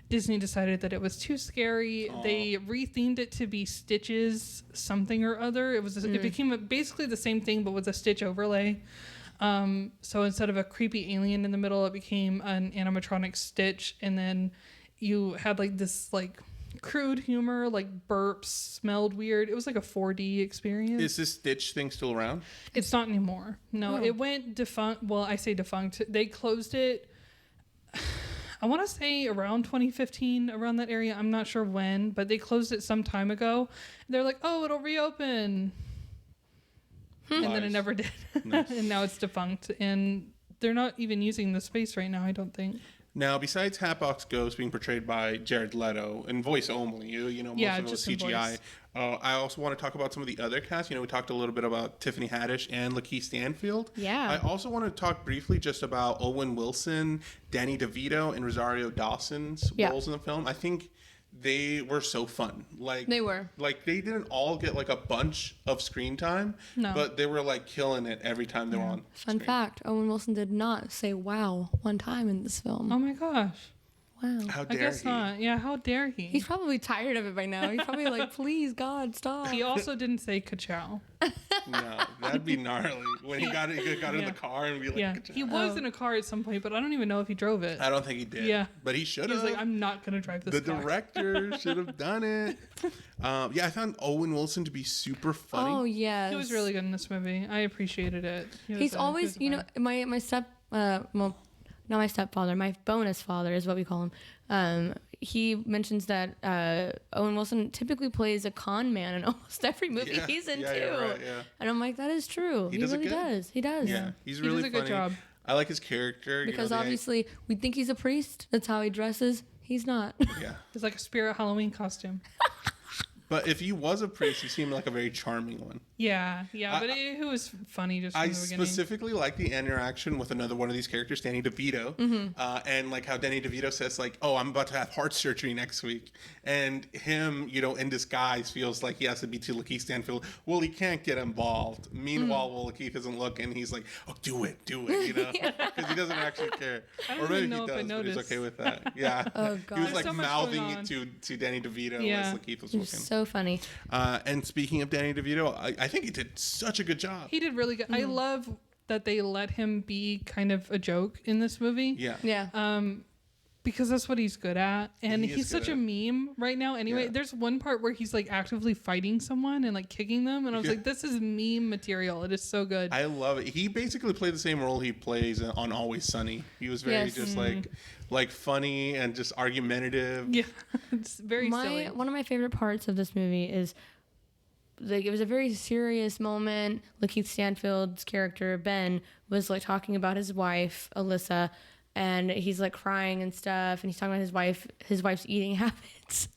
Speaker 3: Disney decided that it was too scary. Aww. They rethemed it to be Stitches something or other. It became basically the same thing, but with a Stitch overlay. So instead of a creepy alien in the middle, it became an animatronic Stitch, and then you had like this like crude humor, like burps, smelled weird. It was like a 4D experience.
Speaker 1: Is this Stitch thing still around?
Speaker 3: It's not anymore. No, It went defunct. Well, I say defunct. They closed it, I want to say around 2015, around that area. I'm not sure when, but they closed it some time ago. They're like, oh, it'll reopen. And then it never did. Nice. And now it's defunct. And they're not even using the space right now, I don't think.
Speaker 1: Now, besides Hatbox Ghost being portrayed by Jared Leto in voice only, most
Speaker 3: Yeah,
Speaker 1: of it was
Speaker 3: just in
Speaker 1: CGI.
Speaker 3: voice.
Speaker 1: I also want to talk about some of the other cast. We talked a little bit about Tiffany Haddish and Lakeith Stanfield.
Speaker 2: Yeah.
Speaker 1: I also want to talk briefly just about Owen Wilson, Danny DeVito, and Rosario Dawson's roles in the film. I think they were so fun.
Speaker 2: They were.
Speaker 1: Like, they didn't all get like a bunch of screen time, but they were like killing it every time they were on
Speaker 2: Fun
Speaker 1: screen.
Speaker 2: fact, Owen Wilson did not say wow one time in this film.
Speaker 3: Oh my gosh.
Speaker 2: Wow.
Speaker 1: How
Speaker 3: I
Speaker 1: dare
Speaker 3: guess
Speaker 1: he?
Speaker 3: not. Yeah, how dare he?
Speaker 2: He's probably tired of it by now. He's probably like, please, God, stop.
Speaker 3: He also didn't say ka-chow.
Speaker 1: No, that'd be gnarly. When he got in the car and be like,
Speaker 3: Yeah,
Speaker 1: "Ka-chow."
Speaker 3: he was in a car at some point, but I don't even know if he drove it.
Speaker 1: I don't think he did.
Speaker 3: Yeah.
Speaker 1: But he should
Speaker 3: He was
Speaker 1: have.
Speaker 3: like, I'm not going to drive this
Speaker 1: The
Speaker 3: car.
Speaker 1: director should have done it. I found Owen Wilson to be super funny.
Speaker 2: Oh, yes.
Speaker 3: He was really good in this movie. I appreciated it.
Speaker 2: He's always, my not my stepfather, my bonus father is what we call him. He mentions that Owen Wilson typically plays a con man in almost every movie he's in too.
Speaker 1: You're right, yeah.
Speaker 2: And I'm like, that is true. He
Speaker 1: does it
Speaker 2: really
Speaker 1: good.
Speaker 2: does. He does.
Speaker 1: Yeah, he's
Speaker 3: He
Speaker 1: really
Speaker 3: does a
Speaker 1: funny.
Speaker 3: good job.
Speaker 1: I like his character.
Speaker 2: Because obviously we think he's a priest. That's how he dresses. He's not.
Speaker 1: Yeah.
Speaker 3: It's like a spirit Halloween costume.
Speaker 1: But if he was a priest, he seemed like a very charming one.
Speaker 3: Yeah, but it was funny just from
Speaker 1: I
Speaker 3: the beginning.
Speaker 1: specifically like the interaction with another one of these characters, Danny DeVito, and like how Danny DeVito says like, "Oh, I'm about to have heart surgery next week," and him, in disguise, feels like he has to be to Lakeith Stanfield. Well, he can't get involved. Meanwhile, while Lakeith isn't looking, he's like, "Oh, do it," because he doesn't actually care.
Speaker 3: I don't
Speaker 1: Or maybe
Speaker 3: even know
Speaker 1: he
Speaker 3: if I
Speaker 1: does, but he's
Speaker 3: noticed.
Speaker 1: okay with that. Yeah,
Speaker 2: Oh, God.
Speaker 1: he was
Speaker 2: There's
Speaker 1: like
Speaker 3: so much
Speaker 1: mouthing
Speaker 3: going
Speaker 1: it
Speaker 3: on.
Speaker 1: to Danny DeVito
Speaker 3: Yeah.
Speaker 1: as Lakeith was
Speaker 2: He's
Speaker 1: looking.
Speaker 2: so funny.
Speaker 1: And speaking of Danny DeVito, I think he did such a good job.
Speaker 3: He did really good. I love that they let him be kind of a joke in this movie.
Speaker 1: Yeah.
Speaker 2: Yeah.
Speaker 3: Because that's what he's good at. And
Speaker 1: He is
Speaker 3: he's such
Speaker 1: good
Speaker 3: a
Speaker 1: at
Speaker 3: meme right now. Anyway,
Speaker 1: Yeah.
Speaker 3: there's one part where he's like actively fighting someone and like kicking them. And I was like, this is meme material. It is so good.
Speaker 1: I love it. He basically played the same role he plays on Always Sunny. He was very
Speaker 2: Yes.
Speaker 1: just like funny and just argumentative.
Speaker 3: Yeah. It's very silly.
Speaker 2: One of my favorite parts of this movie is it was a very serious moment. Lakeith Stanfield's character Ben was like talking about his wife Alyssa, and he's like crying and stuff, and he's talking about his wife's eating habits.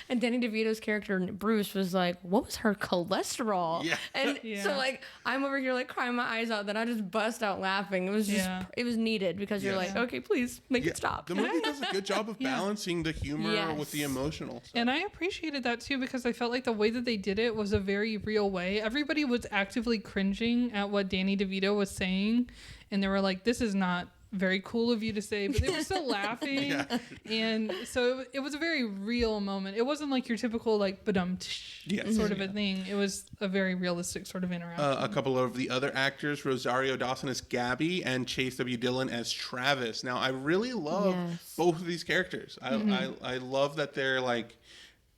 Speaker 2: And Danny DeVito's character Bruce was like, "What was her cholesterol?"
Speaker 1: Yeah.
Speaker 2: And
Speaker 3: Yeah.
Speaker 2: so like I'm over here like crying my eyes out. Then I just bust out laughing. It was just it was needed because you're like, okay, please make it stop.
Speaker 1: The movie does a good job of balancing the humor with the
Speaker 2: Yes.
Speaker 1: emotional. So.
Speaker 3: And I appreciated that too because I felt like the way that they did it was a very real way. Everybody was actively cringing at what Danny DeVito was saying, and they were like, "This is not very cool of you to say," but they were still laughing. And so it was a very real moment. It wasn't like your typical like badum sort of a thing. It was a very realistic sort of interaction.
Speaker 1: A couple of the other actors, Rosario Dawson as Gabby and Chase W. Dillon as Travis. Now, I really love both of these characters. I love that they're like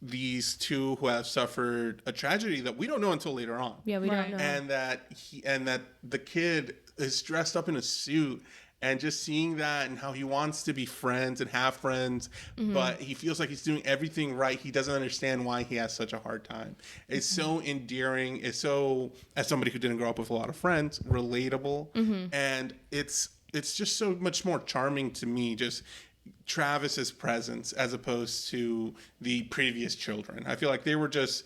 Speaker 1: these two who have suffered a tragedy that we don't know until later on.
Speaker 2: Yeah, we don't know.
Speaker 1: And that the kid is dressed up in a suit. And just seeing that and how he wants to be friends and have friends, but he feels like he's doing everything right. He doesn't understand why he has such a hard time. It's so endearing. It's so, as somebody who didn't grow up with a lot of friends, relatable. And it's just so much more charming to me, just Travis's presence as opposed to the previous children. I feel like they were just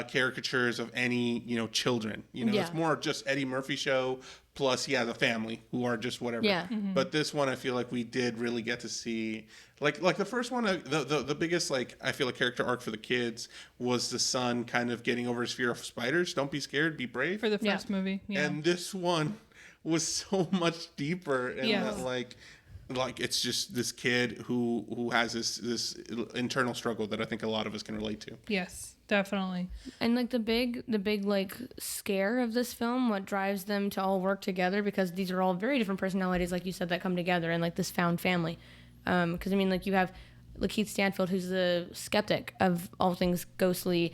Speaker 1: caricatures of any, children. It's more just Eddie Murphy show. Plus, he has a family who are just whatever.
Speaker 2: Yeah.
Speaker 1: But this one, I feel like we did really get to see, like the first one, the biggest, like, I feel like character arc for the kids was the son kind of getting over his fear of spiders. Don't be scared, be brave.
Speaker 3: For the first movie. Yeah.
Speaker 1: And this one was so much deeper in
Speaker 3: Yes.
Speaker 1: that, like it's just this kid who has this internal struggle that I think a lot of us can relate to.
Speaker 3: Yes, definitely.
Speaker 2: And like the big like scare of this film, what drives them to all work together, because these are all very different personalities, like you said, that come together in like this found family. Because I mean, like you have Lakeith Stanfield, who's the skeptic of all things ghostly.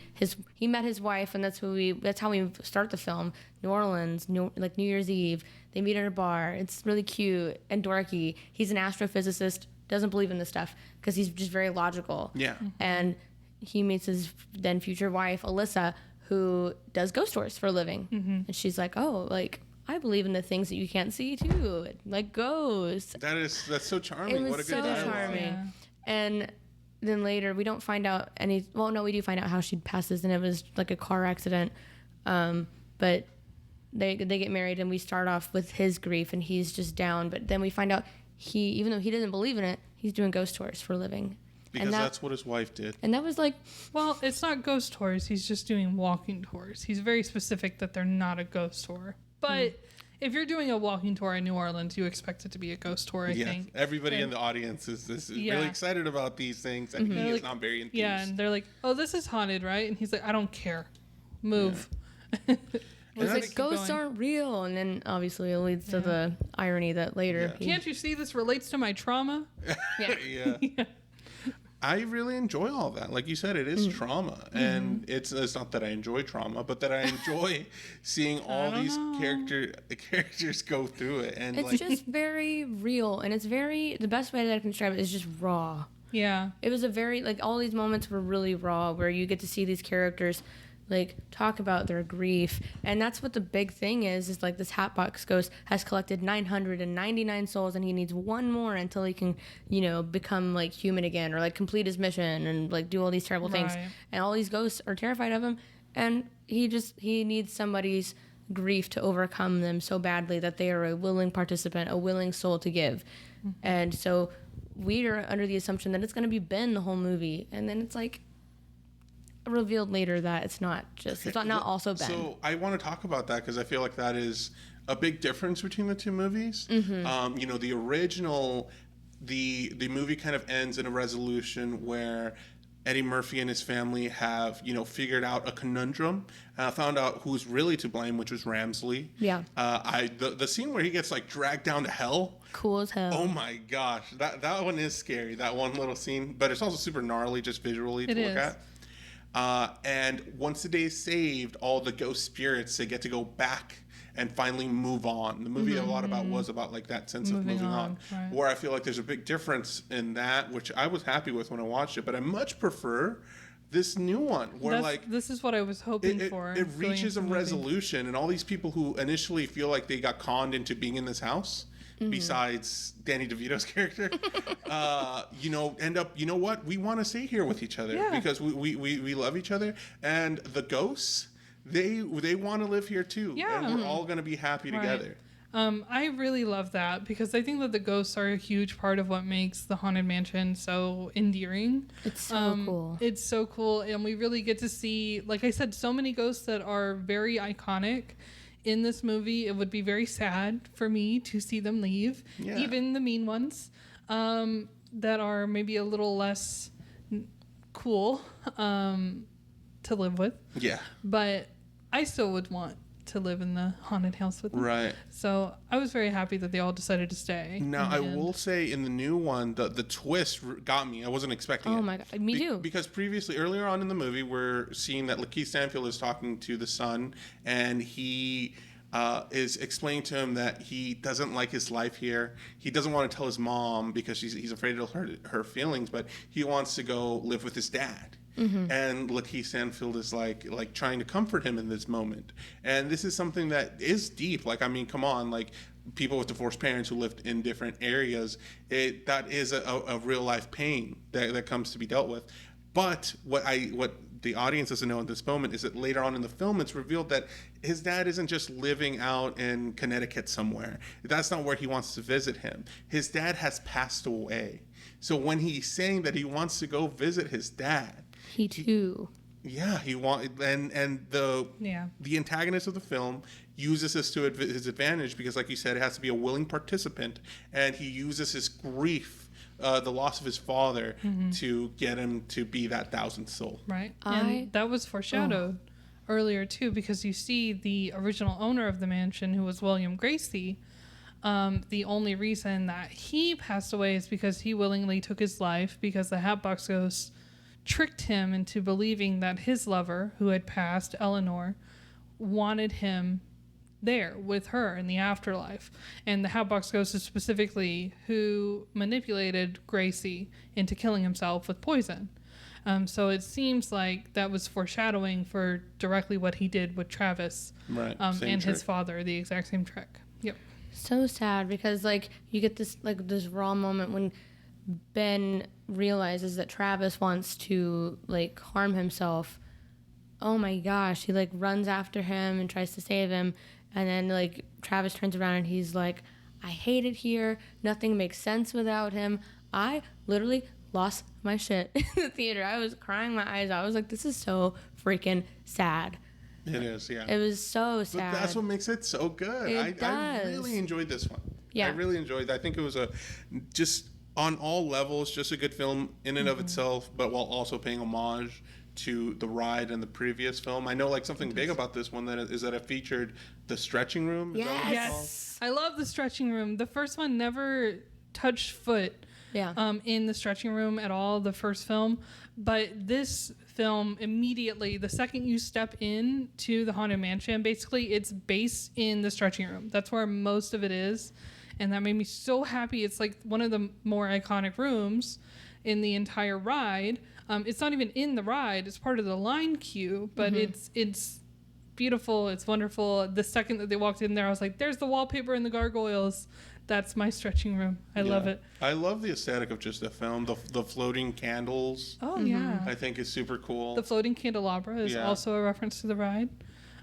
Speaker 2: He met his wife, and that's how we start the film. New Orleans, New Year's Eve. They meet at a bar. It's really cute and dorky. He's an astrophysicist, doesn't believe in this stuff because he's just very logical.
Speaker 1: Yeah.
Speaker 2: And he meets his then future wife, Alyssa, who does ghost tours for a living. And she's like, oh, like, I believe in the things that you can't see too, like ghosts.
Speaker 1: That's so charming.
Speaker 2: It was
Speaker 1: What a good
Speaker 2: so
Speaker 1: dialogue.
Speaker 2: charming.
Speaker 3: Yeah.
Speaker 2: And then later, we don't find out any. Well, no, we do find out how she passes, and it was like a car accident. But they get married, and we start off with his grief, and he's just down. But then we find out even though he doesn't believe in it, he's doing ghost tours for a living.
Speaker 1: Because that's what his wife did.
Speaker 2: And that was like,
Speaker 3: Well, it's not ghost tours. He's just doing walking tours. He's very specific that they're not a ghost tour. But if you're doing a walking tour in New Orleans, you expect it to be a ghost tour, I think.
Speaker 1: Everybody in the audience is really excited about these things, and he is not very enthused.
Speaker 3: Yeah, and they're like, oh, this is haunted, right? And he's like, I don't care. Move. Yeah.
Speaker 2: it's like ghosts aren't real. And then obviously it leads to the irony that later.
Speaker 1: Yeah.
Speaker 3: Can't you see this relates to my trauma?
Speaker 1: Yeah. I really enjoy all that. Like you said, it is trauma. And it's not that I enjoy trauma, but that I enjoy seeing all these characters go through it. And
Speaker 2: It's just very real. And it's the best way that I can describe it is just raw.
Speaker 3: Yeah.
Speaker 2: It was a very, like, all these moments were really raw where you get to see these characters, like, talk about their grief. And that's what the big thing is like, this Hatbox Ghost has collected 999 souls, and he needs one more until he can, become, like, human again, or, like, complete his mission and, like, do all these terrible things. And all these ghosts are terrified of him, and he needs somebody's grief to overcome them so badly that they are a willing participant, a willing soul to give. And so we are under the assumption that it's going to be Ben the whole movie, and then it's like revealed later that it's not also Ben.
Speaker 1: So I want to talk about that because I feel like that is a big difference between the two movies. The original, the movie kind of ends in a resolution where Eddie Murphy and his family have, figured out a conundrum, found out who's really to blame, which was Ramsley.
Speaker 2: Yeah.
Speaker 1: The scene where he gets like dragged down to hell.
Speaker 2: Cool as hell.
Speaker 1: Oh my gosh, that one is scary. That one little scene, but it's also super gnarly just visually to look at. And once the day is saved, all the ghost spirits, they get to go back and finally move on. The movie a lot was about like that sense of moving on.
Speaker 3: Right.
Speaker 1: Where I feel like there's a big difference in that, which I was happy with when I watched it, but I much prefer this new one where
Speaker 3: this is what I was hoping for.
Speaker 1: It reaches a resolution, and all these people who initially feel like they got conned into being in this house, besides Danny DeVito's character, end up, you know what? We want to stay here with each other because we love each other. And the ghosts, they want to live here too.
Speaker 3: Yeah.
Speaker 1: And we're all going to be happy together.
Speaker 3: I really love that because I think that the ghosts are a huge part of what makes the Haunted Mansion so endearing.
Speaker 2: It's so cool.
Speaker 3: It's so cool. And we really get to see, like I said, so many ghosts that are very iconic in this movie. It would be very sad for me to see them leave, even the mean ones that are maybe a little less cool to live with.
Speaker 1: Yeah.
Speaker 3: But I still would want to live in the haunted house with them.
Speaker 1: Right.
Speaker 3: So I was very happy that they all decided to stay.
Speaker 1: Now, I will say in the new one, the twist got me. I wasn't expecting it.
Speaker 2: Oh my God. Me too.
Speaker 1: Because previously, earlier on in the movie, we're seeing that Lakeith Stanfield is talking to the son, and he is explaining to him that he doesn't like his life here. He doesn't want to tell his mom because he's afraid it'll hurt her feelings, but he wants to go live with his dad. And Lakeith Stanfield is like trying to comfort him in this moment. And this is something that is deep. Like, I mean, come on, like people with divorced parents who lived in different areas, that is a real life pain that comes to be dealt with. But what the audience doesn't know in this moment is that later on in the film, it's revealed that his dad isn't just living out in Connecticut somewhere. That's not where he wants to visit him. His dad has passed away. So when he's saying that he wants to go visit his dad,
Speaker 2: he too.
Speaker 1: Yeah, he and the antagonist of the film uses this to his advantage because, like you said, it has to be a willing participant, and he uses his grief, the loss of his father, to get him to be that thousandth soul.
Speaker 3: Right, and that was foreshadowed earlier too, because you see the original owner of the mansion, who was William Gracie. The only reason that he passed away is because he willingly took his life because the Hatbox Ghost tricked him into believing that his lover, who had passed, Eleanor, wanted him there with her in the afterlife. And the Hatbox Ghost is specifically who manipulated Gracie into killing himself with poison. So it seems like that was foreshadowing for directly what he did with Travis,
Speaker 1: Right.
Speaker 3: and his father, the exact same trick. Yep.
Speaker 2: So sad because like you get this like this raw moment when Ben realizes that Travis wants to like harm himself. Oh my gosh, he like runs after him and tries to save him, and then like Travis turns around and he's like, I hate it here. Nothing makes sense without him. I literally lost my shit in the theater. I was crying my eyes out. I was like, this is so freaking sad.
Speaker 1: It is, yeah.
Speaker 2: It was so sad.
Speaker 1: But that's what makes it so good. I really enjoyed this one.
Speaker 2: Yeah.
Speaker 1: I really enjoyed it. I think it was just on all levels, just a good film in and of itself, but while also paying homage to The Ride and the previous film. I know like something big about this one that it featured the stretching room. Is that what it's called?
Speaker 3: Yes. I love the stretching room. The first one never touched foot in the stretching room at all, the first film. But this film, immediately, the second you step in to the Haunted Mansion, basically it's based in the stretching room. That's where most of it is. And that made me so happy. It's like one of the more iconic rooms in the entire ride. It's not even in the ride. It's part of the line queue, but it's beautiful. It's wonderful. The second that they walked in there, I was like, there's the wallpaper and the gargoyles. That's my stretching room. I love it.
Speaker 1: I love the aesthetic of just the film. The floating candles.
Speaker 3: Oh, yeah.
Speaker 1: I think is super cool.
Speaker 3: The floating candelabra is also a reference to the ride,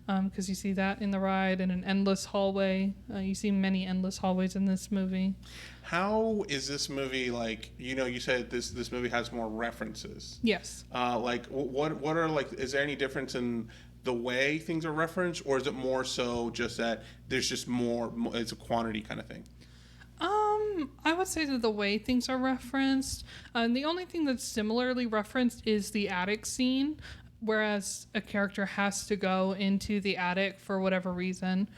Speaker 3: because you see that in the ride in an endless hallway. You see many endless hallways in this movie.
Speaker 1: How is this movie like? You said this movie has more references.
Speaker 3: Yes.
Speaker 1: Like what are like? Is there any difference in the way things are referenced, or is it more so just that there's just more? It's a quantity kind of thing.
Speaker 3: I would say that the way things are referenced, the only thing that's similarly referenced is the attic scene, whereas a character has to go into the attic for whatever reason,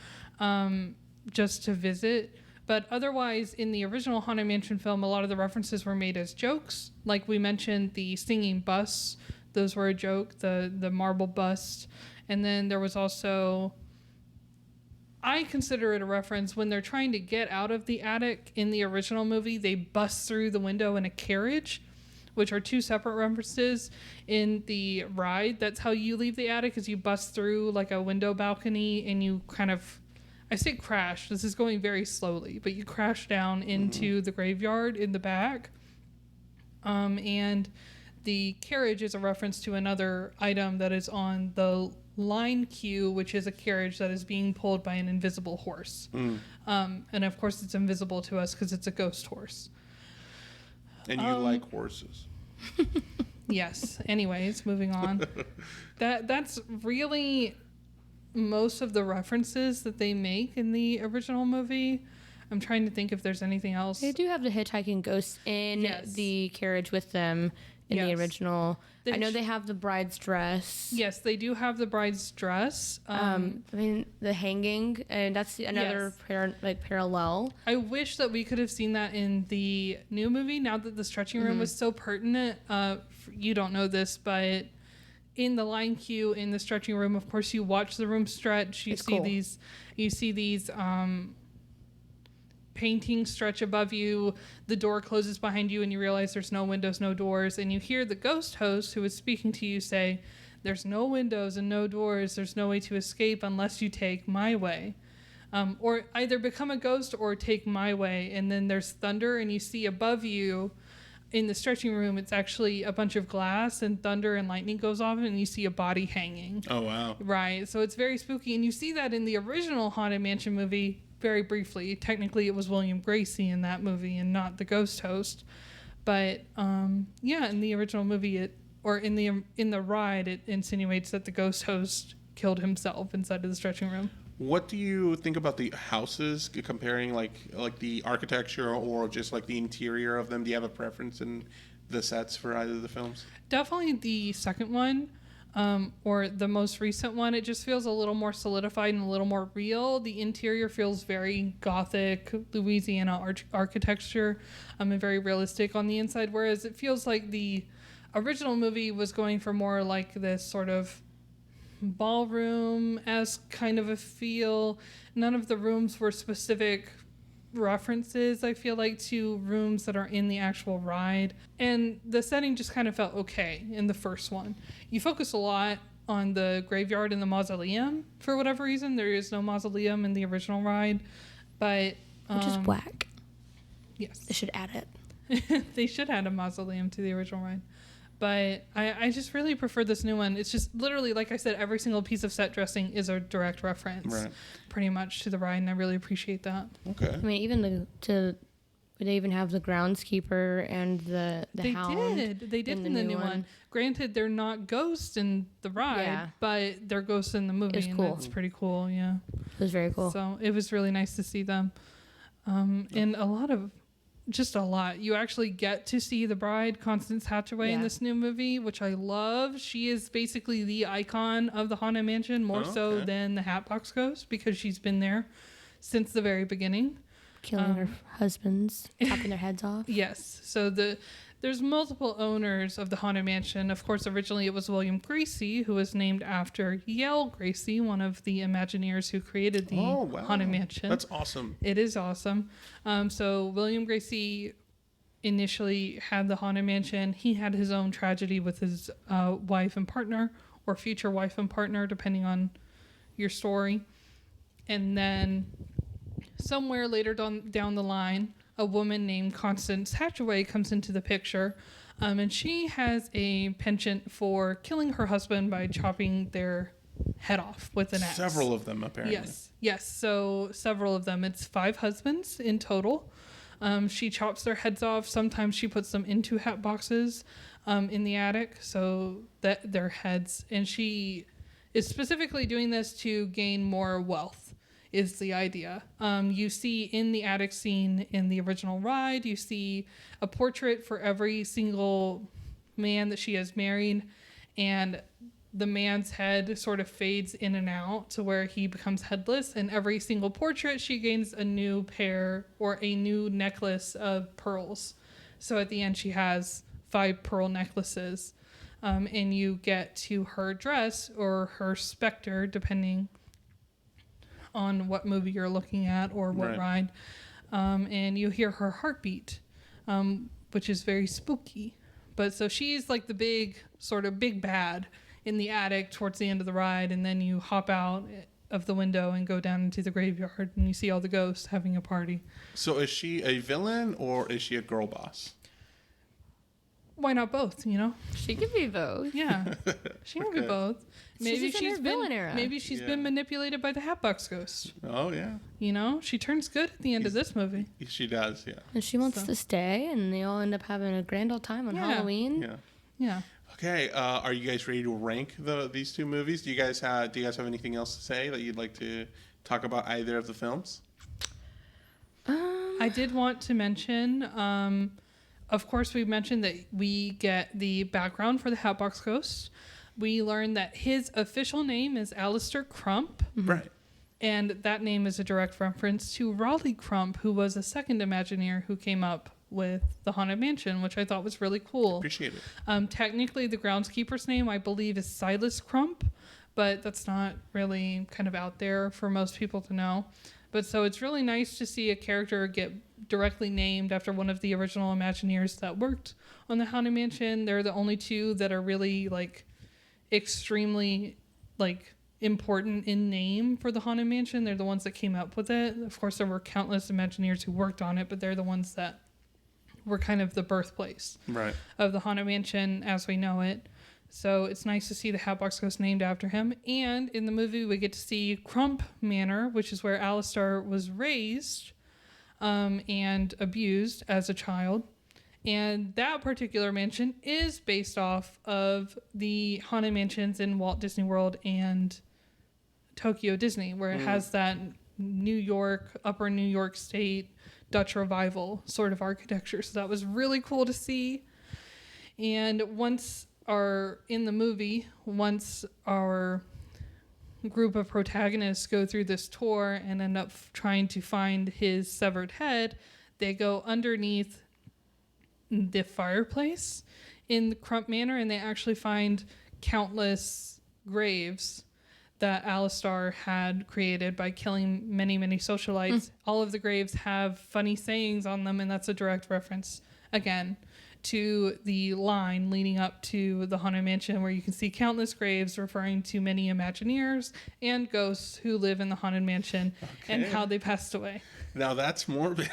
Speaker 3: just to visit. But otherwise, in the original Haunted Mansion film, a lot of the references were made as jokes. Like we mentioned, the singing bus, those were a joke, the marble bust. And then there was also, I consider it a reference, when they're trying to get out of the attic in the original movie, they bust through the window in a carriage, which are two separate references. In the ride, that's how you leave the attic, is you bust through like a window balcony and you kind of, I say crash, this is going very slowly, but you crash down into the graveyard in the back. And the carriage is a reference to another item that is on the line queue, which is a carriage that is being pulled by an invisible horse. And of course it's invisible to us because it's a ghost horse.
Speaker 1: And you like horses.
Speaker 3: Yes. Anyways, moving on. That's really most of the references that they make in the original movie. I'm trying to think if there's anything else.
Speaker 2: They do have the hitchhiking ghosts in the carriage with them in the original. I know they have the bride's dress.
Speaker 3: Yes, they do have the bride's dress.
Speaker 2: I mean, the hanging, and that's another parallel.
Speaker 3: I wish that we could have seen that in the new movie, now that the stretching room was so pertinent. You don't know this, but in the line queue, in the stretching room, of course, you watch the room stretch. You see these paintings stretch above you. The door closes behind you and you realize there's no windows, no doors. And you hear the ghost host who is speaking to you say, there's no windows and no doors. There's no way to escape unless you take my way. Or either become a ghost or take my way. And then there's thunder and you see above you in the stretching room, it's actually a bunch of glass and thunder and lightning goes off and you see a body hanging.
Speaker 1: Oh, wow.
Speaker 3: Right. So it's very spooky. And you see that in the original Haunted Mansion movie very briefly. Technically, it was William Gracie in that movie and not the ghost host. But in the original movie, in the ride, it insinuates that the ghost host killed himself inside of the stretching room.
Speaker 1: What do you think about the houses, comparing like the architecture or just like the interior of them? Do you have a preference in the sets for either of the films?
Speaker 3: Definitely the second one, or the most recent one. It just feels a little more solidified and a little more real. The interior feels very Gothic, Louisiana architecture, and very realistic on the inside, whereas it feels like the original movie was going for more like this sort of ballroom-esque kind of a feel. None of the rooms were specific references, I feel like, to rooms that are in the actual ride. And the setting just kind of felt okay in the first one. You focus a lot on the graveyard and the mausoleum for whatever reason. There is no mausoleum in the original ride, but
Speaker 2: Which is whack.
Speaker 3: yes,
Speaker 2: They should add it.
Speaker 3: they should add a mausoleum to the original ride. But I just really prefer this new one. It's just literally, like I said, every single piece of set dressing is a direct reference, pretty much, to the ride, and I really appreciate that.
Speaker 1: Okay.
Speaker 2: I mean, even they even have the groundskeeper and the hound.
Speaker 3: They did in the new one. Granted, they're not ghosts in the ride, but they're ghosts in the movie.
Speaker 2: It's
Speaker 3: and
Speaker 2: cool.
Speaker 3: That's pretty cool, yeah.
Speaker 2: It was very cool.
Speaker 3: So it was really nice to see them. And just a lot. You actually get to see the bride, Constance Hatchaway, in this new movie, which I love. She is basically the icon of the Haunted Mansion, more so than the Hatbox Ghost, because she's been there since the very beginning.
Speaker 2: Killing their husbands, chopping their heads off.
Speaker 3: Yes. So there's multiple owners of the Haunted Mansion. Of course, originally it was William Gracie, who was named after Yale Gracie, one of the Imagineers who created the Haunted Mansion.
Speaker 1: That's awesome.
Speaker 3: It is awesome. So William Gracie initially had the Haunted Mansion. He had his own tragedy with his wife and partner, or future wife and partner, depending on your story. And then somewhere later down the line, a woman named Constance Hatchaway comes into the picture, and she has a penchant for killing her husband by chopping their head off with an axe.
Speaker 1: Several of them, apparently.
Speaker 3: Yes. So several of them. It's 5 husbands in total. She chops their heads off. Sometimes she puts them into hat boxes in the attic, so that their heads. And she is specifically doing this to gain more wealth, is the idea. You see in the attic scene in the original ride, you see a portrait for every single man that she has married, and the man's head sort of fades in and out to where he becomes headless, and every single portrait she gains a new pair or a new necklace of pearls. So at the end she has 5 pearl necklaces, and you get to her dress or her specter, depending on what movie you're looking at or what ride, and you hear her heartbeat, which is very spooky. But so she's like the big bad in the attic towards the end of the ride, and then you hop out of the window and go down into the graveyard, and you see all the ghosts having a party.
Speaker 1: So is she a villain or is she a girl boss?
Speaker 3: Why not both, you know?
Speaker 2: She could be both.
Speaker 3: Yeah. She can be both. Maybe
Speaker 2: she's in her villain era.
Speaker 3: Maybe she's been manipulated by the Hatbox Ghost.
Speaker 1: Oh, yeah.
Speaker 3: You know? She turns good at the end of this movie.
Speaker 1: She does, yeah.
Speaker 2: And she wants to stay, and they all end up having a grand old time on Halloween.
Speaker 3: Yeah.
Speaker 1: Okay, are you guys ready to rank these 2 movies? Do you guys have anything else to say that you'd like to talk about either of the films?
Speaker 3: I did want to mention, of course, we mentioned that we get the background for the Hatbox Ghost. We learned that his official name is Alistair Crump.
Speaker 1: Right.
Speaker 3: And that name is a direct reference to Raleigh Crump, who was a second Imagineer who came up with the Haunted Mansion, which I thought was really cool.
Speaker 1: Appreciate it.
Speaker 3: Technically, the groundskeeper's name, I believe, is Silas Crump, but that's not really kind of out there for most people to know. But so it's really nice to see a character get directly named after one of the original Imagineers that worked on the Haunted Mansion. They're the only 2 that are really extremely important in name for the Haunted Mansion. They're the ones that came up with it. Of course, there were countless Imagineers who worked on it, but they're the ones that were kind of the birthplace of the Haunted Mansion as we know it. So it's nice to see the Hatbox Ghost named after him. And in the movie, we get to see Crump Manor, which is where Alistair was raised and abused as a child. And that particular mansion is based off of the Haunted Mansions in Walt Disney World and Tokyo Disney, where it has that New York, upper New York State, Dutch Revival sort of architecture. So that was really cool to see. And once our group of protagonists go through this tour and end up trying to find his severed head, they go underneath the fireplace in the Crump Manor, and they actually find countless graves that Alistar had created by killing many, many socialites. All of the graves have funny sayings on them, and that's a direct reference, again, to the line leading up to the Haunted Mansion, where you can see countless graves referring to many Imagineers and ghosts who live in the Haunted Mansion and how they passed away.
Speaker 1: Now that's morbid.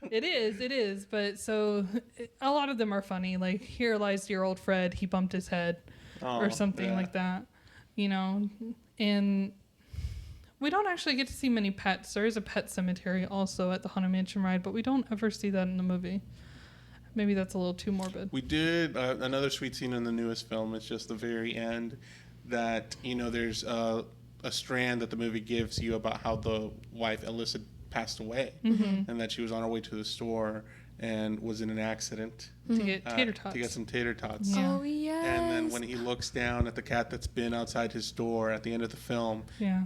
Speaker 3: It is. But so a lot of them are funny. Like, here lies dear old Fred. He bumped his head or something like that, you know. And we don't actually get to see many pets. There is a pet cemetery also at the Haunted Mansion ride, but we don't ever see that in the movie. Maybe that's a little too morbid.
Speaker 1: We did another sweet scene in the newest film. It's just the very end that, you know, there's a strand that the movie gives you about how the wife, Alyssa, passed away. And that she was on her way to the store and was in an accident.
Speaker 3: To get tater tots.
Speaker 1: To get some tater tots.
Speaker 3: Yeah.
Speaker 2: Oh, yes.
Speaker 1: And then when he looks down at the cat that's been outside his door at the end of the film,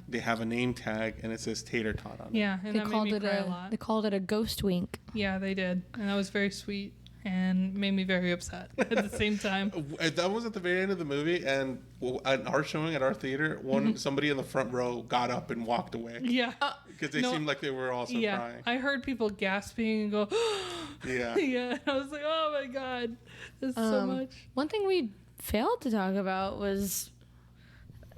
Speaker 1: they have a name tag and it says tater tot on it.
Speaker 3: Yeah, and that made me cry a lot.
Speaker 2: They called it a ghost wink.
Speaker 3: Yeah, they did. And that was very sweet and made me very upset at the same time.
Speaker 1: That was at the very end of the movie, and at our showing at our theater, somebody in the front row got up and walked away.
Speaker 3: Yeah.
Speaker 1: Because they seemed like they were also crying.
Speaker 3: I heard people gasping and go,
Speaker 1: yeah.
Speaker 3: Yeah. I was like, oh my God, this is so much.
Speaker 2: One thing we failed to talk about was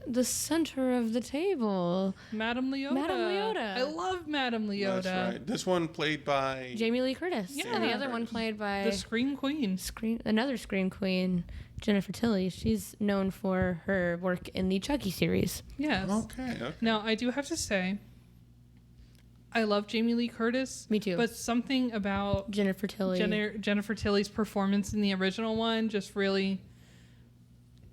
Speaker 2: the center of the table.
Speaker 3: Madame Leota. I love Madame Leota.
Speaker 1: That's right. This one played by
Speaker 2: Jamie Lee Curtis.
Speaker 3: Yeah.
Speaker 2: And the other one played by
Speaker 3: the Scream Queen.
Speaker 2: Another Scream Queen, Jennifer Tilly. She's known for her work in the Chucky series.
Speaker 3: Yes.
Speaker 1: Okay.
Speaker 3: Now, I do have to say, I love Jamie Lee Curtis.
Speaker 2: Me too.
Speaker 3: But something about
Speaker 2: Jennifer Tilly.
Speaker 3: Jennifer Tilly's performance in the original one just really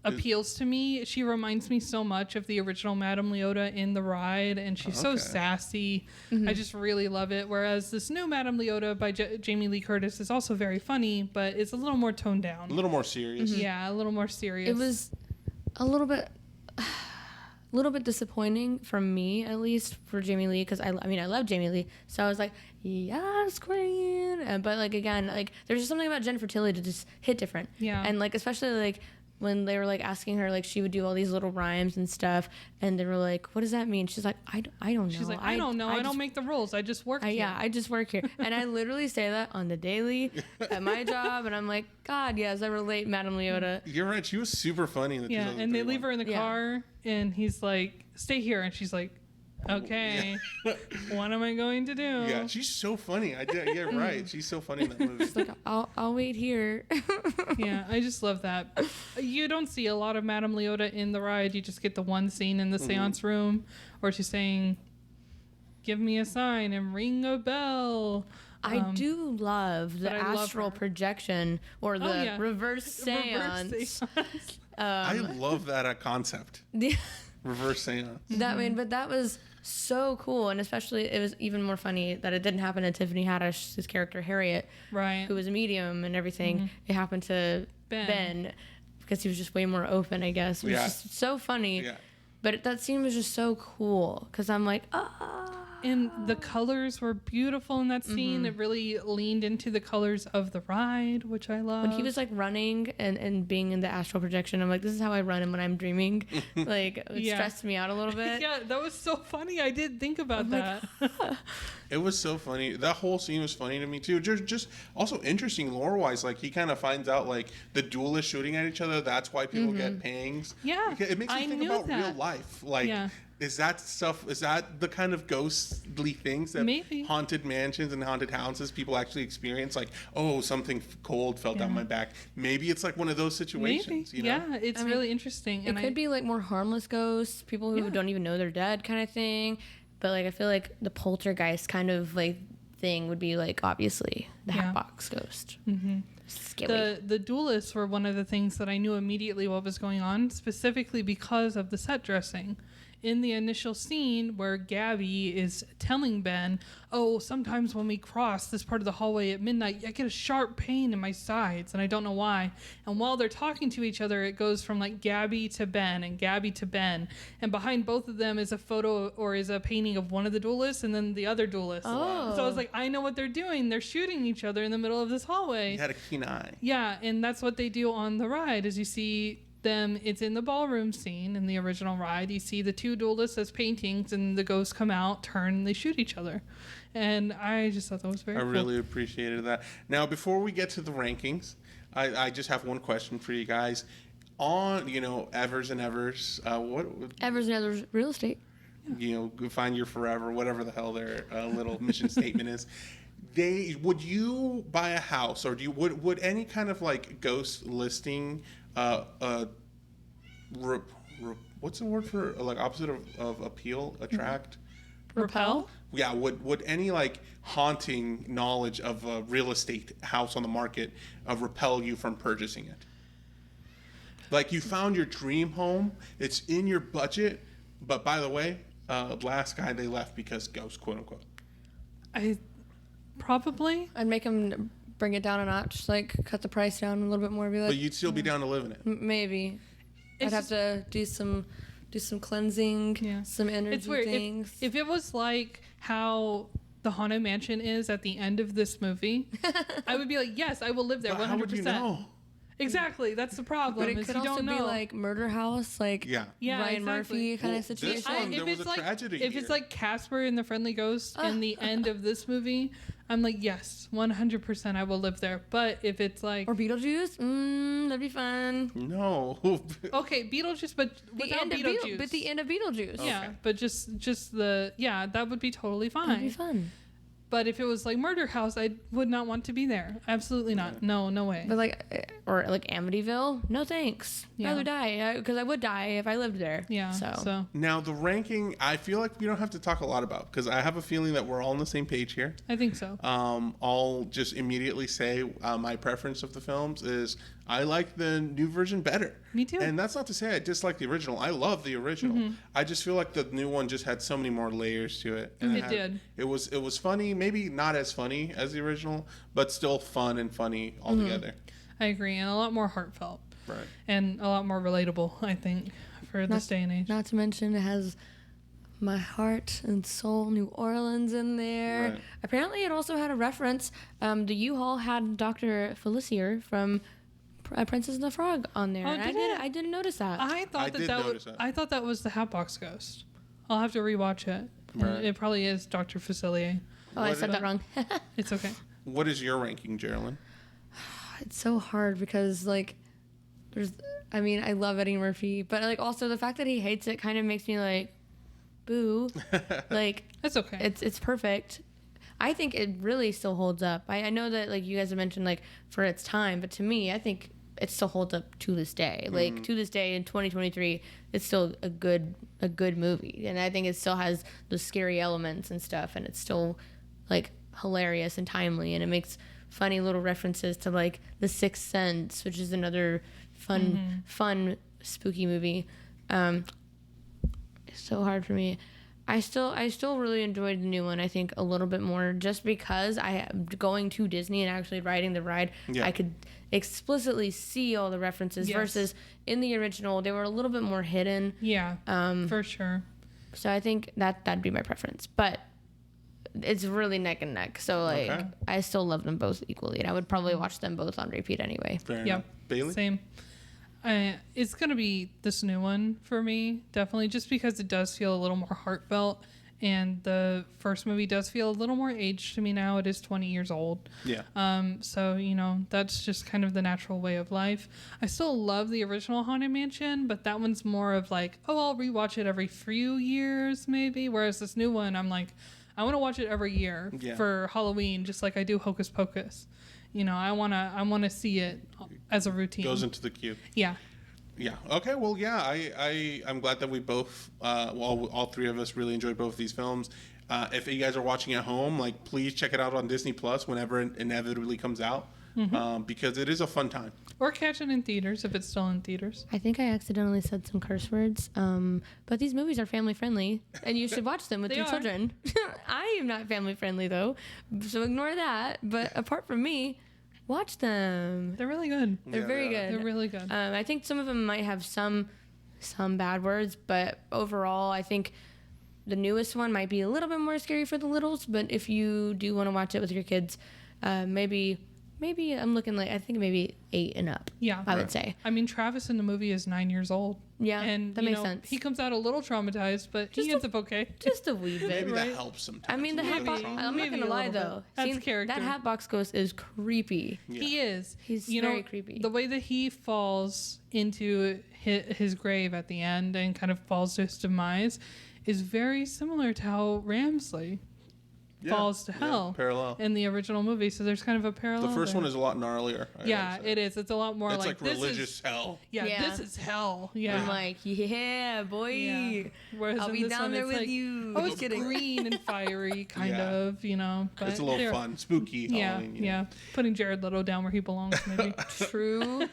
Speaker 3: appeals to me. She reminds me so much of the original Madame Leota in the ride, and she's so sassy. I just really love it. Whereas this new Madame Leota by Jamie Lee Curtis is also very funny, but it's a little more toned down.
Speaker 1: A little more serious.
Speaker 3: Yeah, a little more serious.
Speaker 2: It was a little bit disappointing from me, at least, for Jamie Lee, because I love Jamie Lee, so I was like, yes, Queen. But like, again, like, there's just something about Jennifer Tilly to just hit different.
Speaker 3: Yeah.
Speaker 2: And like, especially like when they were like asking her, like, she would do all these little rhymes and stuff, and they were like, what does that mean? She's like, I don't know.
Speaker 3: She's like, I don't know. I don't make the rules. I just work here.
Speaker 2: Yeah, I just work here. And I literally say that on the daily at my job, and I'm like, God, yes, I relate, Madame Leota.
Speaker 1: You're right. She was super funny in the
Speaker 3: Yeah, and they leave her in the car, and he's like, stay here. And she's like, okay, what am I going to do?
Speaker 1: Yeah, she's so funny. Yeah, right. She's so funny in that movie.
Speaker 2: It's like, I'll wait here.
Speaker 3: Yeah, I just love that. You don't see a lot of Madame Leota in the ride. You just get the one scene in the seance room where she's saying, give me a sign and ring a bell.
Speaker 2: I do love the astral projection or the reverse seance.
Speaker 1: I love that concept. Reverse seance.
Speaker 2: But that was so cool, and especially it was even more funny that it didn't happen to Tiffany Haddish's character Harriet,
Speaker 3: right,
Speaker 2: who was a medium and everything. It happened to Ben because he was just way more open, I guess. It was just so funny. Yeah. But that scene was just so cool because I'm like,
Speaker 3: And the colors were beautiful in that scene. It really leaned into the colors of the ride, which I love.
Speaker 2: When he was like running and being in the astral projection, I'm like, this is how I run and when I'm dreaming. Like, it stressed me out a little bit.
Speaker 3: Yeah, that was so funny. I did think about that.
Speaker 1: It was so funny. That whole scene was funny to me too. Just also interesting lore-wise. Like, he kind of finds out like the duelists shooting at each other. That's why people get pangs.
Speaker 3: Yeah,
Speaker 1: it makes me think about real life. Like, is that the kind of ghostly things that haunted mansions and haunted houses people actually experience? Like, oh, something cold fell down my back. Maybe it's like one of those situations. You know?
Speaker 3: Yeah, it's really interesting.
Speaker 2: It could be like more harmless ghosts, people who don't even know they're dead kind of thing. But like, I feel like the poltergeist kind of like thing would be like, obviously, the Hatbox Ghost. Scary.
Speaker 3: The duelists were one of the things that I knew immediately what was going on, specifically because of the set dressing. In the initial scene where Gabby is telling Ben, oh, sometimes when we cross this part of the hallway at midnight, I get a sharp pain in my sides, and I don't know why. And while they're talking to each other, it goes from like Gabby to Ben and Gabby to Ben. And behind both of them is a photo or is a painting of one of the duelists and then the other duelist.
Speaker 2: Oh.
Speaker 3: So I was like, I know what they're doing. They're shooting each other in the middle of this hallway.
Speaker 1: He had a keen eye.
Speaker 3: Yeah, and that's what they do on the ride, is you see it's in the ballroom scene in the original ride. You see the two duelists as paintings, and the ghosts come out, turn, and they shoot each other. And I just thought that was very cool.
Speaker 1: I really appreciated that. Now, before we get to the rankings, I just have one question for you guys. On, Evers and Evers, what?
Speaker 2: Evers and Evers Real Estate.
Speaker 1: Find your forever, whatever the hell their little mission statement is. Would you buy a house, or would any kind of like ghost listing, what's the word for like opposite of appeal, attract?
Speaker 3: Repel?
Speaker 1: Yeah, would any like haunting knowledge of a real estate house on the market repel you from purchasing it? Like you found your dream home, it's in your budget, but by the way, last guy they left because ghost, quote unquote.
Speaker 2: I'd make him bring it down a notch, like cut the price down a little bit more. Be like,
Speaker 1: But you'd still be down to live in it.
Speaker 2: Maybe. I'd have to do some cleansing, some energy
Speaker 3: It's weird.
Speaker 2: things.
Speaker 3: If it was like how the Haunted Mansion is at the end of this movie, I would be like, yes, I will live there 100%.
Speaker 1: But how would you know?
Speaker 3: Exactly, that's the problem.
Speaker 2: But it could also be like Murder House, like
Speaker 1: Yeah.
Speaker 2: Ryan
Speaker 3: exactly.
Speaker 2: Murphy kind of
Speaker 1: This
Speaker 2: situation.
Speaker 1: one, there was a tragedy
Speaker 3: If
Speaker 1: here.
Speaker 3: it's like Casper and the Friendly Ghost in the end of this movie, I'm like, yes, 100% I will live there. But if it's like...
Speaker 2: Or Beetlejuice, that'd be fun.
Speaker 1: No.
Speaker 3: Okay, Beetlejuice, but without Beetlejuice.
Speaker 2: But the end of Beetlejuice.
Speaker 3: Yeah,
Speaker 1: Okay.
Speaker 3: but just the... Yeah, that would be totally
Speaker 2: That'd be
Speaker 3: fine.
Speaker 2: fun.
Speaker 3: But if it was like Murder House, I would not want to be there. Absolutely not. No way.
Speaker 2: But or Amityville, no thanks.
Speaker 3: Yeah.
Speaker 2: Rather die, because I would die if I lived there.
Speaker 3: Yeah, so...
Speaker 1: Now, the ranking, I feel like we don't have to talk a lot about, because I have a feeling that we're all on the same page here.
Speaker 3: I think so.
Speaker 1: I'll just immediately say my preference of the films is I like the new version better.
Speaker 3: Me too.
Speaker 1: And that's not to say I dislike the original. I love the original.
Speaker 3: Mm-hmm.
Speaker 1: I just feel like the new one just had so many more layers to it. And
Speaker 3: It did.
Speaker 1: It was funny, maybe not as funny as the original, but still fun and funny altogether.
Speaker 3: I agree, and a lot more heartfelt.
Speaker 1: Right.
Speaker 3: And a lot more relatable, I think, for this day and age.
Speaker 2: Not to mention it has My Heart and Soul New Orleans in there.
Speaker 1: Right.
Speaker 2: Apparently it also had a reference. The U-Haul had Dr. Felicier from Princess and the Frog on there.
Speaker 3: Oh,
Speaker 2: And
Speaker 3: did it?
Speaker 2: I didn't notice that.
Speaker 3: I thought
Speaker 1: did notice that.
Speaker 3: I thought that was the Hatbox Ghost. I'll have to rewatch it. And
Speaker 1: Right.
Speaker 3: It probably is Dr. Facilier.
Speaker 2: I
Speaker 1: What
Speaker 2: said
Speaker 1: is-
Speaker 2: that wrong.
Speaker 3: It's okay.
Speaker 1: What is your ranking, Geraldine?
Speaker 2: It's so hard because I love Eddie Murphy, but also the fact that he hates it kind of makes me like, boo.
Speaker 3: It's okay.
Speaker 2: It's perfect. I think it really still holds up. I know that you guys have mentioned for its time, but to me, I think it still holds up to this day. To this day in 2023, it's still a good movie, and I think it still has the scary elements and stuff, and it's still hilarious and timely, and it makes funny little references to The Sixth Sense, which is another fun spooky movie. It's so hard for me. I still really enjoyed the new one. I think a little bit more just because going to Disney and actually riding the ride,
Speaker 1: Yeah.
Speaker 2: I could explicitly see all the references
Speaker 3: Yes.
Speaker 2: versus in the original they were a little bit more hidden.
Speaker 3: Yeah, for sure.
Speaker 2: So I think that'd be my preference, but it's really neck and neck. So
Speaker 1: Okay.
Speaker 2: I still love them both equally, and I would probably watch them both on repeat anyway.
Speaker 1: Fair
Speaker 3: Yep.
Speaker 1: enough. Bailey?
Speaker 3: Same. It's going to be this new one for me, definitely, just because it does feel a little more heartfelt. And the first movie does feel a little more aged to me now. It is 20 years old.
Speaker 1: Yeah.
Speaker 3: So, that's just kind of the natural way of life. I still love the original Haunted Mansion, but that one's more of I'll rewatch it every few years maybe. Whereas this new one, I'm I want to watch it every year for Halloween, just like I do Hocus Pocus. I want to see it as a routine.
Speaker 1: Goes into the queue.
Speaker 3: Yeah.
Speaker 1: Yeah. Okay. Well, yeah. I'm glad that we both, all three of us, really enjoyed both of these films. If you guys are watching at home, please check it out on Disney Plus whenever it inevitably comes out, because it is a fun time.
Speaker 3: Or catch it in theaters if it's still in theaters.
Speaker 2: I think I accidentally said some curse words, but these movies are family friendly, and you should watch them with
Speaker 3: They
Speaker 2: your
Speaker 3: are.
Speaker 2: children. I am not family friendly though, so ignore that. But apart from me, watch them.
Speaker 3: They're really good.
Speaker 2: They're
Speaker 1: Yeah,
Speaker 2: very
Speaker 1: they are.
Speaker 2: good.
Speaker 3: They're really good.
Speaker 2: I think some of them might have some bad words, but overall, I think the newest one might be a little bit more scary for the littles. But if you do want to watch it with your kids, maybe maybe I'm looking like, I think maybe 8 and up.
Speaker 3: Yeah.
Speaker 2: I would say.
Speaker 3: I mean, Travis in the movie is 9 years old.
Speaker 2: Yeah,
Speaker 3: And
Speaker 2: that makes sense.
Speaker 3: He comes out a little traumatized, but he ends up okay.
Speaker 2: Just a wee bit.
Speaker 1: Maybe
Speaker 3: Right.
Speaker 1: that helps sometimes.
Speaker 2: I mean, the
Speaker 1: a little
Speaker 2: Hatbox.
Speaker 1: bit of
Speaker 2: I'm
Speaker 1: trauma.
Speaker 2: not
Speaker 3: Maybe
Speaker 2: gonna
Speaker 3: a
Speaker 2: lie
Speaker 3: little
Speaker 2: though.
Speaker 3: bit. That's character.
Speaker 2: That Hatbox ghost is creepy.
Speaker 1: Yeah.
Speaker 3: He is.
Speaker 2: He's
Speaker 3: You
Speaker 2: very
Speaker 3: know,
Speaker 2: creepy.
Speaker 3: The way that he falls into his grave at the end and kind of falls to his demise is very similar to how Ramsley falls to hell
Speaker 1: parallel.
Speaker 3: in the original movie. So there's kind of a parallel.
Speaker 1: The first
Speaker 3: there.
Speaker 1: one is a lot gnarlier.
Speaker 3: Yeah, it is. It's a lot more
Speaker 1: It's
Speaker 3: like
Speaker 1: like religious hell.
Speaker 2: Yeah.
Speaker 3: This is hell. Yeah.
Speaker 2: I'm like, yeah, boy.
Speaker 3: Yeah. Whereas
Speaker 2: I'll
Speaker 3: in
Speaker 2: be
Speaker 3: this
Speaker 2: down
Speaker 3: one,
Speaker 2: there
Speaker 3: it's
Speaker 2: with
Speaker 3: like,
Speaker 2: you.
Speaker 3: Oh,
Speaker 2: Just
Speaker 3: it's
Speaker 2: kidding.
Speaker 3: green and fiery, kind
Speaker 1: Yeah.
Speaker 3: of, you know. But
Speaker 1: It's a little
Speaker 3: they're-
Speaker 1: fun, spooky
Speaker 3: Yeah,
Speaker 1: Halloween. you know.
Speaker 3: yeah. Putting Jared Leto down where he belongs, maybe.
Speaker 2: True.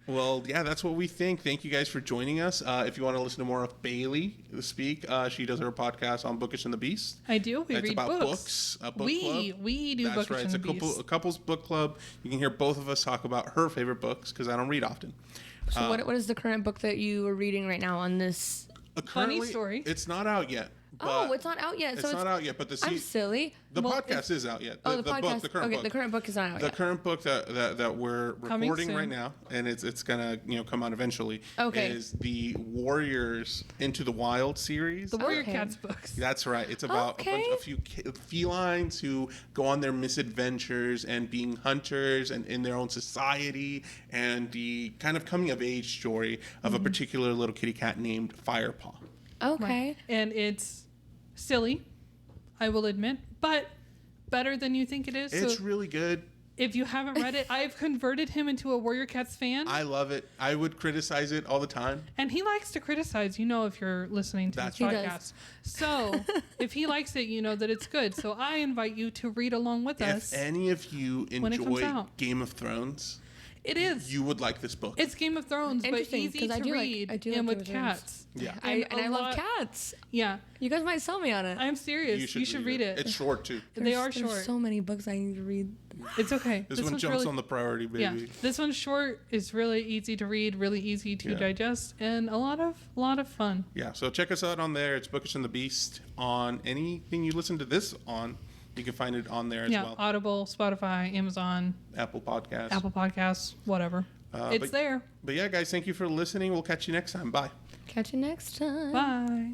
Speaker 1: Well, yeah, that's what we think. Thank you guys for joining us. If you want to listen to more of Bailey speak, she does her podcast on Bookish and the Beast.
Speaker 3: I do. We
Speaker 1: It's
Speaker 3: read
Speaker 1: about
Speaker 3: books.
Speaker 1: a book
Speaker 3: we
Speaker 1: club.
Speaker 3: do
Speaker 1: That's
Speaker 3: Bookish
Speaker 1: right. It's
Speaker 3: and the Beast.
Speaker 1: a couples book club. You can hear both of us talk about her favorite books because I don't read often.
Speaker 2: So what is the current book that you are reading right now on this?
Speaker 3: Funny story.
Speaker 1: It's not out yet.
Speaker 2: Oh,
Speaker 1: but
Speaker 2: it's not out yet.
Speaker 1: It's
Speaker 2: So
Speaker 1: not out yet, but
Speaker 2: I'm silly.
Speaker 1: the
Speaker 2: Well,
Speaker 1: podcast is out yet.
Speaker 2: the podcast.
Speaker 1: Book, the current book.
Speaker 2: The current book is not out
Speaker 1: The
Speaker 2: yet.
Speaker 1: current book that we're
Speaker 3: Coming
Speaker 1: recording
Speaker 3: soon.
Speaker 1: right now, and it's gonna come out eventually.
Speaker 2: Okay.
Speaker 1: Is the Warriors Into the Wild series?
Speaker 3: The Warrior
Speaker 2: Okay.
Speaker 3: Cats books.
Speaker 1: That's right. It's about
Speaker 2: Okay.
Speaker 1: a few felines who go on their misadventures and being hunters and in their own society, and the kind of coming of age story of
Speaker 2: Mm-hmm.
Speaker 1: a particular little kitty cat named Firepaw.
Speaker 2: Okay.
Speaker 3: And it's silly, I will admit, but better than you think it is.
Speaker 1: It's
Speaker 3: So
Speaker 1: really good.
Speaker 3: if you haven't read it, I've converted him into a Warrior Cats fan.
Speaker 1: I love it. I would criticize it all the time.
Speaker 3: And he likes to criticize, if you're listening to
Speaker 1: That's
Speaker 3: this
Speaker 1: right.
Speaker 2: He
Speaker 3: podcast. So if he likes it, you know that it's good. So I invite you to read along with us.
Speaker 1: If any of you
Speaker 3: when it comes
Speaker 1: enjoy
Speaker 3: out.
Speaker 1: Game of Thrones,
Speaker 3: It is.
Speaker 1: you would like this book.
Speaker 3: It's Game of Thrones, but
Speaker 2: Interesting,
Speaker 3: easy
Speaker 2: 'cause
Speaker 3: to
Speaker 2: I do
Speaker 3: read
Speaker 2: like
Speaker 3: and with
Speaker 2: Game of Thrones.
Speaker 3: cats.
Speaker 1: Yeah.
Speaker 2: And I
Speaker 3: a
Speaker 2: love
Speaker 3: lot-
Speaker 2: cats.
Speaker 3: Yeah,
Speaker 2: You guys might sell me on it.
Speaker 3: I'm serious. You should read it.
Speaker 1: It's short too.
Speaker 3: They are
Speaker 2: There's
Speaker 3: short.
Speaker 2: so many books I need to read.
Speaker 3: It's okay.
Speaker 1: This one
Speaker 3: one's
Speaker 1: jumps
Speaker 3: really,
Speaker 1: on the priority, baby.
Speaker 3: Yeah, this one's short. It's really easy to read, really easy to
Speaker 1: Yeah.
Speaker 3: digest, and a lot of fun.
Speaker 1: Yeah, so check us out on there. It's Bookish and the Beast on anything you listen to this on. You can find it on there as
Speaker 3: Yeah,
Speaker 1: well.
Speaker 3: Audible, Spotify, Amazon,
Speaker 1: Apple Podcasts.
Speaker 3: Apple Podcasts, whatever. It's
Speaker 1: but-
Speaker 3: there.
Speaker 1: But yeah, guys, thank you for listening. We'll catch you next time. Bye.
Speaker 2: Catch you next time.
Speaker 3: Bye.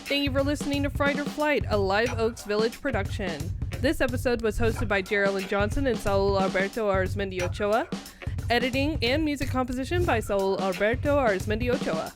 Speaker 3: Thank you for listening to Fright or Flight, a Live Oaks Village production. This episode was hosted by Geraldine Johnson and Saul Alberto Arizmendi Ochoa. Editing and music composition by Saul Alberto Arizmendi Ochoa.